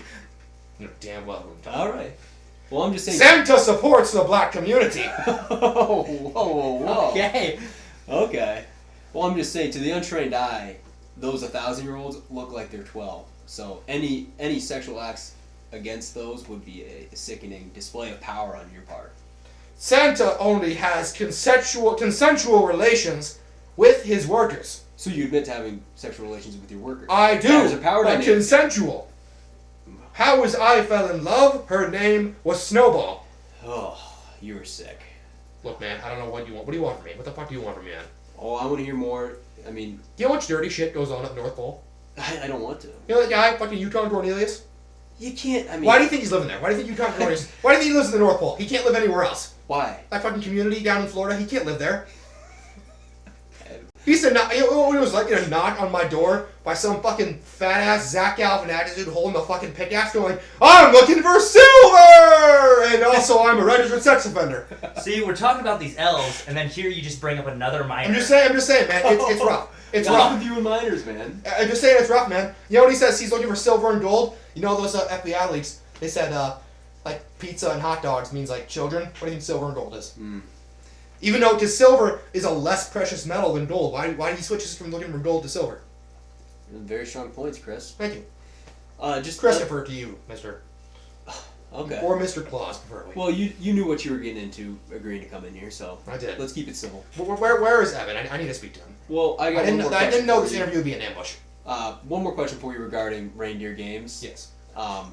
You know damn well. All right. Well, I'm just saying. Santa supports the black community. Whoa. Okay. Okay. Well, I'm just saying, to the untrained eye, those 1,000-year-olds look like they're 12. So any sexual acts against those would be a sickening display of power on your part. Santa only has consensual relations with his workers. So you admit to having sexual relations with your workers? I do, There's a power but dynamic. consensual. How was I fell in love? Her name was Snowball. Oh, you were sick. Look, man, I don't know what you want. What do you want from me? What the fuck do you want from me, man? Oh, I want to hear more. I mean, Do you know how much dirty shit goes on at the North Pole? I don't want to. You know that guy, fucking Yukon Cornelius? You can't. I mean, Why do you think he's living there? Why do you think Yukon Cornelius? Why do you think he lives in the North Pole? He can't live anywhere else. Why? That fucking community down in Florida, he can't live there. He used to knock, you know what it was like to knock on my door by some fucking fat ass Zach Galvin dude holding the fucking pickaxe going, I'm looking for silver! And also I'm a registered sex offender. See, we're talking about these elves, and then here you just bring up another minor. I'm just saying, man, it's rough. It's Not rough. with you and minors, man. I'm just saying it's rough, man. You know what he says? He's looking for silver and gold. You know those FBI leaks? They said, like, pizza and hot dogs means, like, children. What do you think silver and gold is? Even though, because silver is a less precious metal than gold. Why did he switch us from looking from gold to silver? Very strong points, Chris. Thank you. Just Christopher to you, mister. Okay. Or Mr. Claus, preferably. Well, you knew what you were getting into agreeing to come in here, so I did. let's keep it civil. Where is Evan? I need to speak to him. Well, I got one more I question didn't know for this you. interview would be an ambush. One more question for you regarding reindeer games. Yes.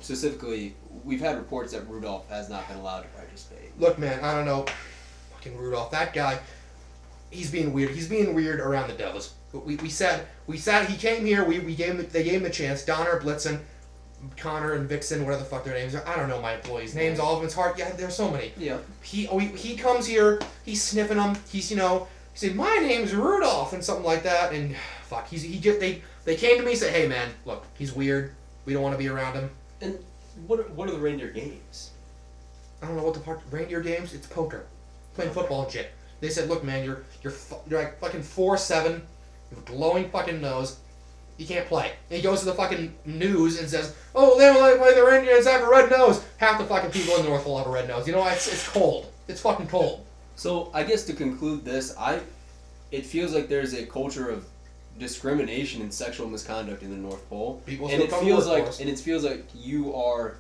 Specifically, we've had reports that Rudolph has not been allowed to participate. Look, man, I don't know. Fucking Rudolph, that guy, he's being weird. He's being weird around the Devils. We said he came here. They gave him the chance. Donner, Blitzen, Connor, and Vixen, whatever the fuck their names are. I don't know my employees' names. All of them. It's hard. Yeah, there's so many. Yeah. He comes here. He's sniffing them. He said my name's Rudolph and something like that. And fuck, they came to me and said, hey man, look, he's weird. We don't want to be around him. And what are the reindeer games? I don't know what reindeer games. It's poker, playing football and shit. They said, look, man, you're like fucking 4'7", you have a glowing fucking nose. You can't play. And he goes to the fucking news and says, oh, they don't like play the Reindeers. I have a red nose. Half the fucking people in the North will have a red nose. You know, it's cold. It's fucking cold. So I guess to conclude this, it feels like there's a culture of discrimination and sexual misconduct in the North Pole, People and still it come feels to work like for us. and it feels like you are,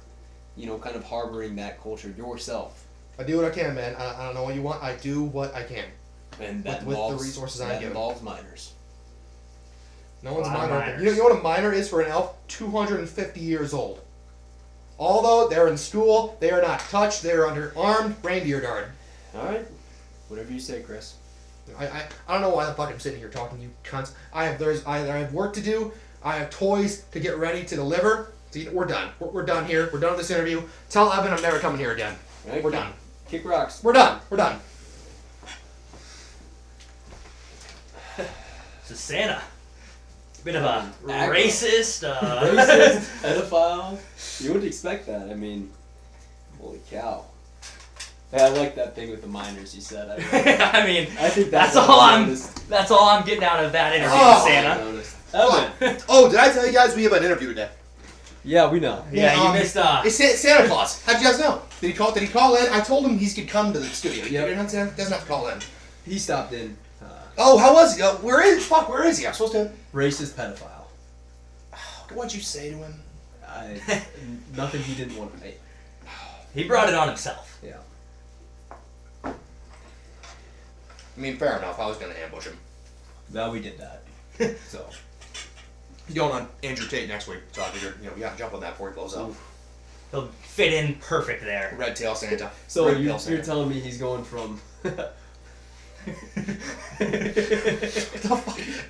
kind of harboring that culture yourself. I do what I can, man. I don't know what you want. I do what I can. And that With the involves, resources I'm that given. involves minors. No one's A lot of minor. minors. You know what a minor is for an elf? 250 years old. Although they're in school, they are not touched. They are under armed reindeer guard. All right, whatever you say, Chris. I don't know why the fuck I'm sitting here talking to you cunts. I have work to do. I have toys to get ready to deliver. See, we're done. We're done here. We're done with this interview. Tell Evan I'm never coming here again. All right, We're done. Kick rocks. We're done. We're done. So Santa, bit of a Aggro. racist. Racist, pedophile. You wouldn't expect that. I mean, holy cow. Hey, I like that thing with the minors you said. I mean, I think that's what all I I'm. noticed. That's all I'm getting out of that interview, Oh. Santa. Noticed. Oh. Evan. Oh, did I tell you guys we have an interview today? Yeah, we know. Yeah, you Um, missed. It's Santa Claus. How'd you guys know? Did he call in? I told him he could come to the studio. He Yep. doesn't have to call in. He stopped in. Oh, how was he? Where is he? I'm supposed to. Racist pedophile. What'd you say to him? Nothing he didn't want. He brought it on himself. Yeah. I mean, fair enough. I was gonna ambush him. Well, we did that. So. He's going on Andrew Tate next week, so I figured we gotta jump on that before he blows up. He'll fit in perfect there. Red tail Santa. So Red you're tail Santa. telling me he's going from.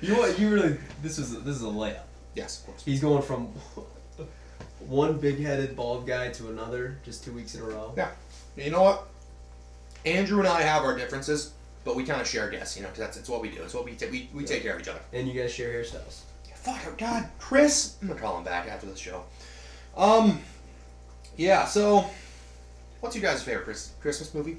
You really this is a layup. Yes, of course. He's going from one big-headed bald guy to another just 2 weeks in a row. Yeah. You know what? Andrew and I have our differences, but we kind of share guests, because it's what we do. It's what we take care of each other. And you guys share hairstyles. Fuck, oh God, Chris. I'm gonna call him back after this show. Yeah. So, what's your guys' favorite Christmas movie?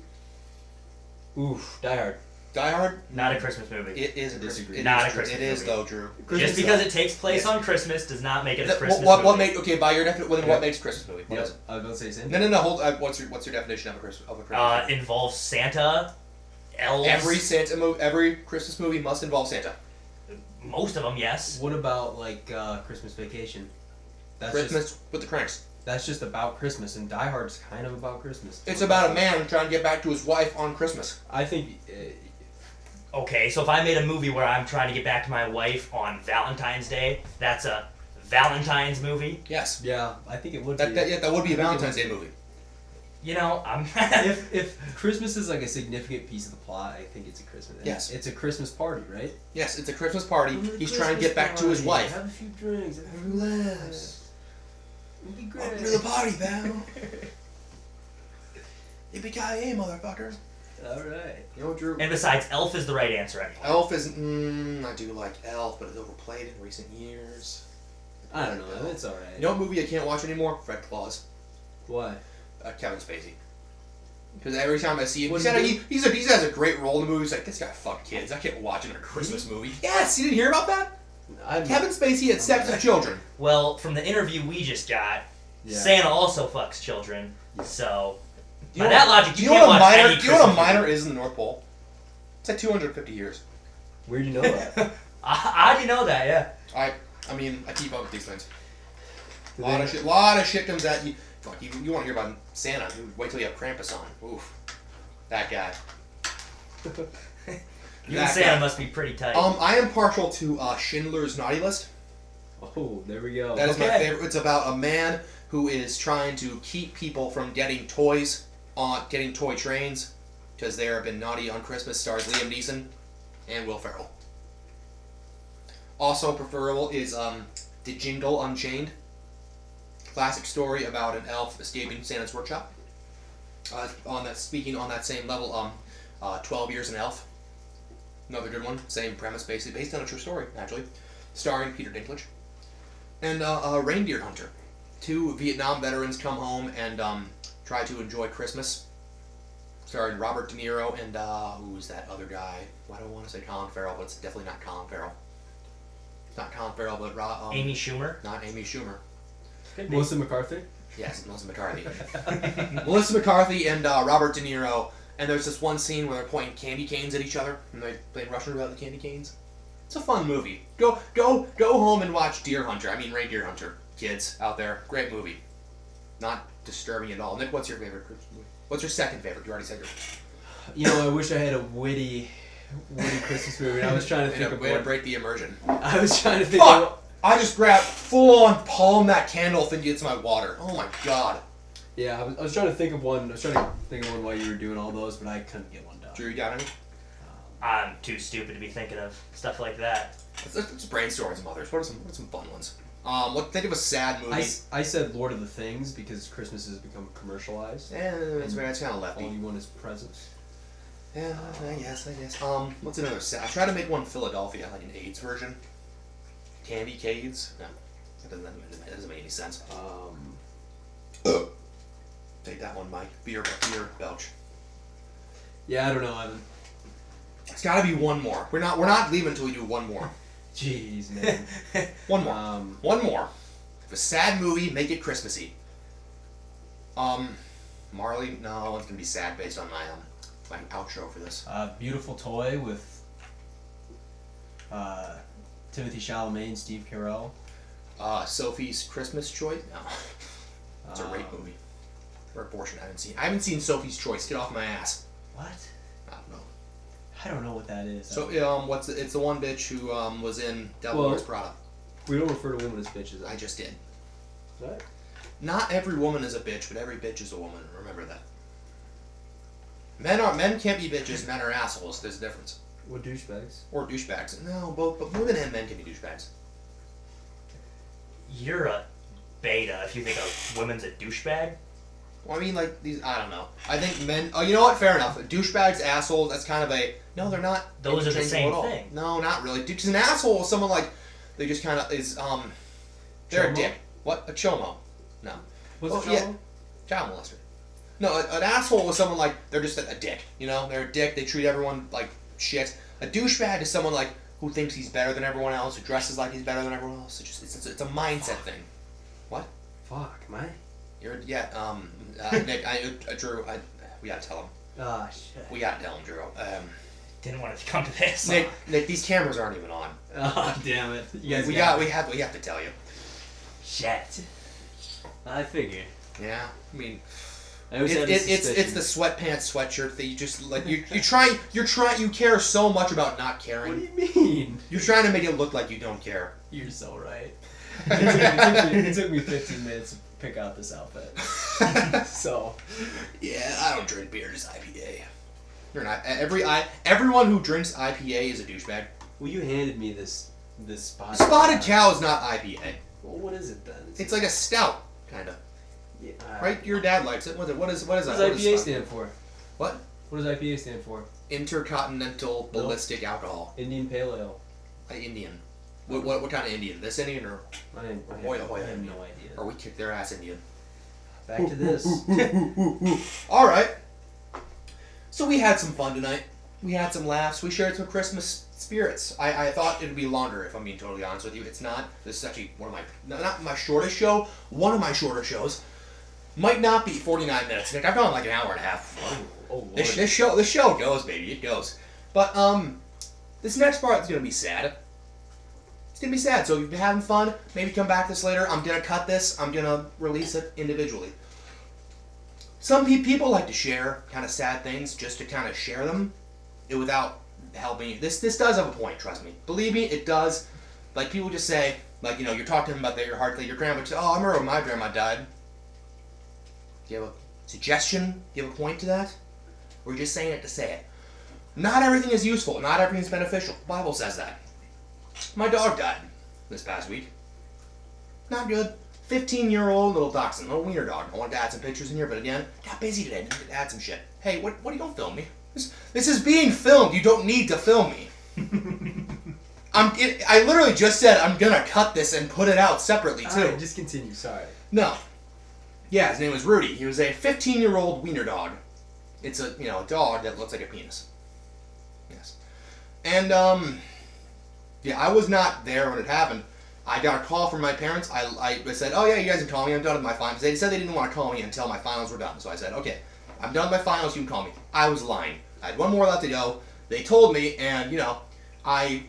Oof, Die Hard. Die Hard. Not a Christmas movie. It is a Disagree. Christmas. Not a It Christmas is movie. though, Drew. Just because it takes place on Christmas does not make it a Christmas What movie. make by your definition? Yeah. What makes a Christmas movie? What Yep. is it? I was about to say the same. No. Hold. What's your definition of a Christmas movie? Involves Santa, elves. Every Christmas movie must involve Santa. Most of them, yes. What about Christmas Vacation? That's Christmas with the Cranks. That's just about Christmas, and Die Hard's kind of about Christmas. It's about a man trying to get back to his wife on Christmas. I think. Okay, so if I made a movie where I'm trying to get back to my wife on Valentine's Day, that's a Valentine's movie. Yes. Yeah, I think it would That be. would be a Valentine's Day movie. I'm. If Christmas is like a significant piece of the plot, I think it's a Christmas. Yes. It's a Christmas party, right? Yes, it's a Christmas party. He's trying to get back to his wife. Have a few drinks. Relax. It'll be Welcome great. to the party, pal. Yippee-ki-yay, motherfucker. All right. You know, Drew. And besides, Elf is the right answer anyway. Elf is. I do like Elf, but it's overplayed in recent years. I don't know. It's all right. You know what movie I can't watch anymore? Fred Claus. Why? Kevin Spacey. Because every time I see him, What he did he has a great role in the movie. He's like, this guy fucked kids. I can't watch him in a Christmas movie. Yes, you didn't hear about that? Kevin Spacey had sex with children. Well, from the interview we just got, Yeah. Santa also fucks children. So, Do you by know that what- logic, do you you can't know what watch a minor? any Do you know what a Christmas minor movie. is in the North Pole? It's like 250 years. Where'd you know that? How do you know that? Yeah. I mean, I keep up with these things. Do A lot they- of shit. Lot of shit comes at you. Fuck, you want to hear about Santa? You wait till you have Krampus on. Oof. That guy. You and Santa must be pretty tight. I am partial to Schindler's Naughty List. Oh, there we go. That is my favorite. It's about a man who is trying to keep people from getting toy trains because they have been naughty on Christmas. Stars Liam Neeson and Will Ferrell. Also preferable is The Jingle Unchained. Classic story about an elf escaping Santa's workshop. Speaking on that same level, 12 Years an Elf. Another good one. Same premise, basically based on a true story, actually. Starring Peter Dinklage. And Reindeer Hunter. 2 Vietnam veterans come home and try to enjoy Christmas. Starring Robert De Niro and who's that other guy? Why do I want to say Colin Farrell, but it's definitely not Colin Farrell. It's not Colin Farrell, but Amy Schumer. Not Amy Schumer. Melissa McCarthy? Yes, Melissa McCarthy. Melissa McCarthy and Robert De Niro. And there's this one scene where they're pointing candy canes at each other, and they're playing Russian roulette with the candy canes. It's a fun movie. Go home and watch Reindeer Hunter, kids out there. Great movie. Not disturbing at all. Nick, what's your favorite Christmas movie? What's your second favorite? You already said yours. I wish I had a witty Christmas movie. And I was trying to think of way to one. break the immersion. I was trying to think Fuck! I just grabbed full on palm that candle thinking it's my water. Oh my god. Yeah, I was trying to think of one. I was trying to think of one while you were doing all those, but I couldn't get one done. Drew, you got any? I'm too stupid to be thinking of stuff like that. Let's brainstorm some others. What are some fun ones? Think of a sad movie. I said Lord of the Things because Christmas has become commercialized. It's kind of lefty. All you want is presents. Yeah, I guess. What's another sad? I tried to make one Philadelphia, like an AIDS version. Candy Cades. No, that doesn't make any sense. Take that one, Mike. Beer belch. Yeah, I don't know, Evan. It's got to be one more. We're not leaving until we do one more. Jeez, man. One more. One more. If a sad movie, make it Christmassy. Marley. No, it's gonna be sad based on my outro for this. Beautiful Toy with Timothy Chalamet and Steve Carell. Sophie's Christmas Choice. No, it's a rape movie. Or abortion. I haven't seen Sophie's Choice. Get off my ass. What? I don't know. I don't know what that is. So it's the one bitch who was in Devil Wears Prada. We don't refer to women as bitches. I just did. What? Not every woman is a bitch, but every bitch is a woman. Remember that. Men can't be bitches. Men are assholes. There's a difference. Or douchebags. Or douchebags. No, both. But women and men can be douchebags. You're a beta if you think a woman's a douchebag. Well, I mean, like these. I don't know. I think men. Oh, you know what? Fair enough. Douchebags, assholes. That's kind of a. No, they're not. Those are the same thing. No, not really. Because an asshole is someone like. They just kind of is. They're Chomo? a dick. What? A chomo. No. What's a chomo? Yeah. Child molester. No, an asshole is someone like they're just a dick. You know, they're a dick. They treat everyone like shit. A douchebag is someone like who thinks he's better than everyone else, who dresses like he's better than everyone else. It's a mindset thing. What? Fuck, am I? Nick, Drew, we gotta tell him. Ah, shit. We gotta tell him, Drew. Didn't want it to come to this. Nick, these cameras aren't even on. Oh, damn it. You guys we have to tell you. Shit. I figured. Yeah, I mean, it's the sweatpants sweatshirt that you just like you care so much about not caring. What do you mean? You're trying to make it look like you don't care. You're so right. It took me 15 minutes to pick out this outfit. So, yeah, I don't drink beer, just IPA. You're not. Everyone who drinks IPA is a douchebag. Well, you handed me this Spotted Cow is not IPA. Well, what is it then? It's like a stout, kind of. Yeah, right? Your dad likes it. What is what that? does IPA stand for? What? What does IPA stand for? Intercontinental Ballistic Alcohol. Indian Pale Ale. Indian. What kind of Indian? This Indian or I have no idea. Or we kick their ass Indian. Back to this. All right. So we had some fun tonight. We had some laughs. We shared some Christmas spirits. I thought it would be longer, if I'm being totally honest with you. It's not. This is actually one of my, not my shortest show, one of my shorter shows. Might not be 49 minutes. Nick, I've gone like an hour and a half. Oh Lord. This show goes, baby. It goes. But this next part is going to be sad. It's going to be sad. So if you've been having fun, maybe come back this later. I'm going to cut this. I'm going to release it individually. some people like to share kind of sad things just to kind of share them without helping you. This does have a point, trust me. Believe me, it does. Like, people just say, like, you know, you're talking to them about your heart, like your grandma says, oh, I remember when my grandma died. Do you have a suggestion? Do you have a point to that? Or are you just saying it to say it? Not everything is useful. Not everything is beneficial. The Bible says that. My dog died this past week. Not good. 15-year-old little dachshund, little wiener dog. I wanted to add some pictures in here, but again, got busy today. Didn't add some shit. Hey, what are you gonna film me? This is being filmed. You don't need to film me. I literally just said I'm gonna cut this and put it out separately too. Alright, just continue. Sorry. No. Yeah, his name was Rudy. He was a 15-year-old wiener dog. It's a dog that looks like a penis. Yes. And yeah, I was not there when it happened. I got a call from my parents. I said, oh yeah, you guys can call me. I'm done with my finals. They said they didn't want to call me until my finals were done. So I said, okay, I'm done with my finals. You can call me. I was lying. I had one more left to go. They told me, and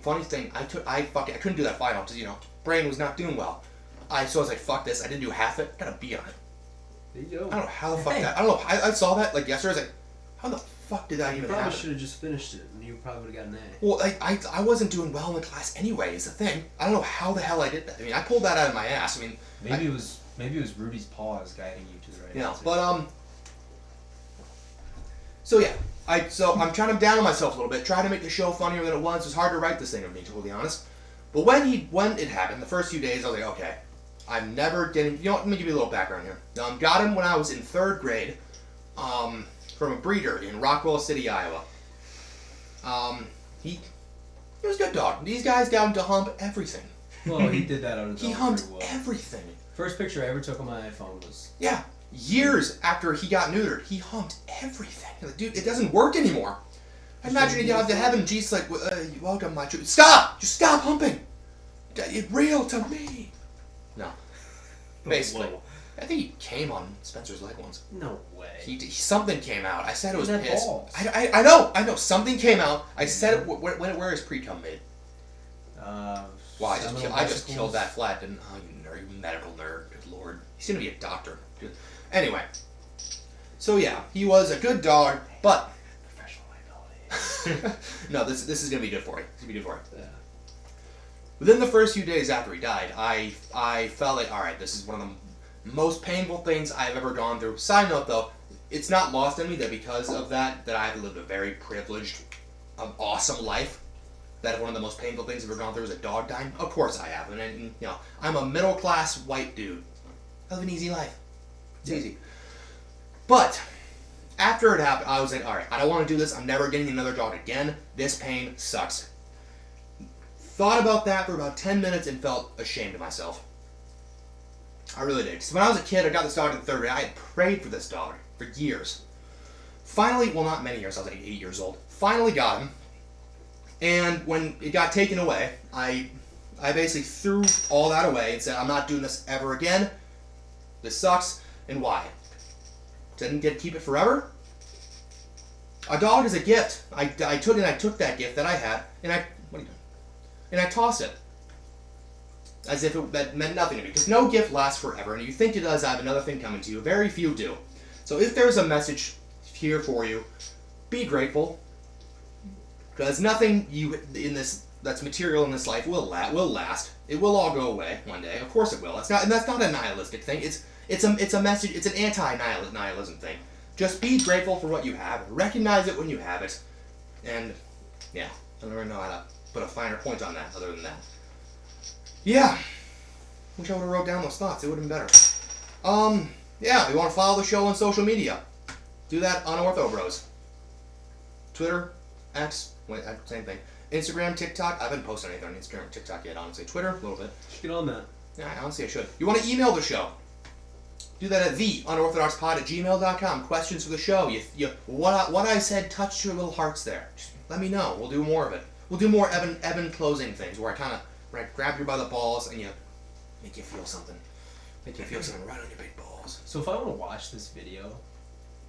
funny thing, I couldn't do that final because brain was not doing well. So I was like, fuck this. I didn't do half it. Got a B on it. There you go. I don't know how the fuck that. I don't know. I saw that like yesterday. I was like, how the fuck did that even happen? You probably should have just finished it, and you probably would have gotten an A. Well, I wasn't doing well in the class anyway. Is the thing. I don't know how the hell I did that. I mean, I pulled that out of my ass. I mean, maybe it was Rudy's paws guiding you to the right answer. But So yeah, I'm trying to down on myself a little bit, try to make the show funnier than it was. It was hard to write this thing, to be totally honest. But when it happened, the first few days, I was like, okay, I'm never getting. Let me give you a little background here. Got him when I was in 3rd grade, from a breeder in Rockwell City, Iowa. He was a good dog. These guys got him to hump everything. Well, he did that on his own. He humped well. everything. First picture I ever took on my iPhone was. Yeah. Years after he got neutered, he humped everything. Like, dude, it doesn't work anymore. I imagine he got to heaven, Jesus like, welcome my truth. Stop! Just stop humping! It's real to me. No. Basically. Whoa. I think he came on Spencer's leg once. No way. Something came out. I said it was He had piss. balls. I know. Something came out. I said it. Where is pre-cum made? Wow, I just killed that flat, didn't I? Oh, you nerd, you medical nerd. Good lord. He's gonna be a doctor. Dude. Anyway. So yeah, he was a good dog, but Professional liability. no, this is gonna be good for you. It's gonna be good for you. Yeah. Within the first few days after he died, I felt like, all right, this is one of the most painful things I've ever gone through. Side note, though, it's not lost on me that because of that I've lived a very privileged, awesome life. That one of the most painful things I've ever gone through is a dog dying. Of course I have, and I'm a middle class white dude. I live an easy life. It's easy. But after it happened, I was like, all right, I don't want to do this. I'm never getting another dog again. This pain sucks. Thought about that for about 10 minutes and felt ashamed of myself. I really did. Because when I was a kid, I got this dog in 3rd grade. I had prayed for this dog for years. Finally, well, not many years. I was like 8 years old. Finally got him. And when it got taken away, I basically threw all that away and said, I'm not doing this ever again. This sucks. And why? Didn't get to keep it forever? A dog is a gift. I took that gift that I had, and what are you doing? And I tossed it. As if that meant nothing to me. Because no gift lasts forever, and if you think it does, I have another thing coming to you. Very few do. So if there's a message here for you, be grateful. Because nothing that's material in this life will last. It will all go away one day. Of course it will. That's not a nihilistic thing. It's a message. It's an anti-nihilism thing. Just be grateful for what you have. Recognize it when you have it. And yeah, I don't really know how to put a finer point on that other than that. Yeah. Wish I would have wrote down those thoughts. It would have been better. Yeah, we want to follow the show on social media. Do that on Ortho Bros. Twitter, X, same thing. Instagram, TikTok. I haven't posted anything on Instagram or TikTok yet, honestly. Twitter, a little bit. Get on that. Yeah, honestly, I should. You want to email the show? Do that at theunorthodoxpod@gmail.com. Questions for the show. What I said touched your little hearts there. Just let me know. We'll do more of it. We'll do more Evan closing things where I grab you by the balls and make you feel something. Make you feel something right on your big balls. So if I want to watch this video,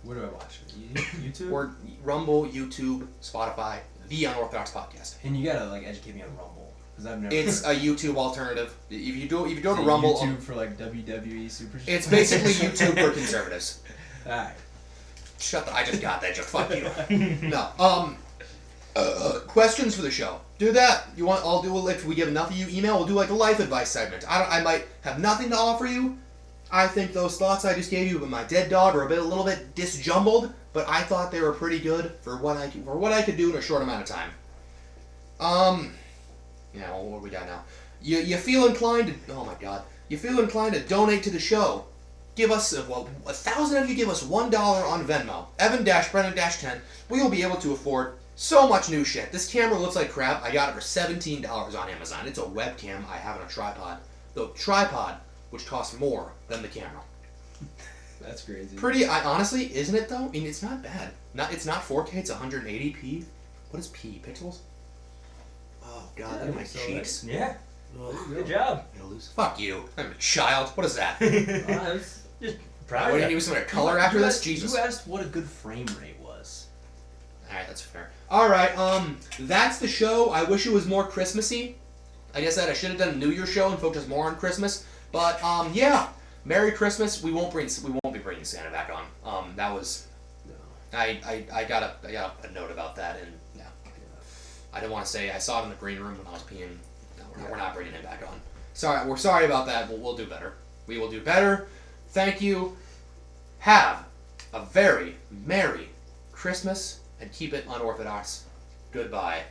where do I watch it? YouTube? Or Rumble, YouTube, Spotify, The Unorthodox Podcast. And you gotta educate me on Rumble. Because I've never. It's a YouTube alternative. If you go to Rumble, YouTube for WWE Super. It's basically YouTube for conservatives. Alright. Shut the. I just got that joke. Fuck you. No. Questions for the show. Do that. You want? I'll do if we get enough of you email. We'll do like a life advice segment. I might have nothing to offer you. I think those thoughts I just gave you about my dead dog are a little bit disjumbled, but I thought they were pretty good for what I could do in a short amount of time. Yeah. Well, what we got now? You feel inclined to? Oh my God. You feel inclined to donate to the show? Give us 1,000 of you give us $1 on Venmo. Evan-Brennan-10. We will be able to afford so much new shit. This camera looks like crap. I got it for $17 on Amazon. It's a webcam I have on a tripod. The tripod, which costs more than the camera. That's crazy. Pretty, honestly, isn't it though? I mean, it's not bad. It's not 4K. It's 180p. What is p? Pixels? Oh God, look at my cheeks. Yeah. Ugh. Good job. Fuck you. I'm a child. What is that? I was just proud What of do you you. need some color after this? Jesus. You asked what a good frame rate was. Alright, that's fair. Alright, that's the show. I wish it was more Christmassy. I guess that I should have done a New Year's show and focused more on Christmas. But yeah. Merry Christmas. We won't be bringing Santa back on. That was I got a note about that, and yeah. I didn't want to say I saw it in the green room when I was peeing. No, we're not bringing him back on. Sorry, we're sorry about that, but we'll do better. We will do better. Thank you. Have a very Merry Christmas, and keep it unorthodox. Goodbye.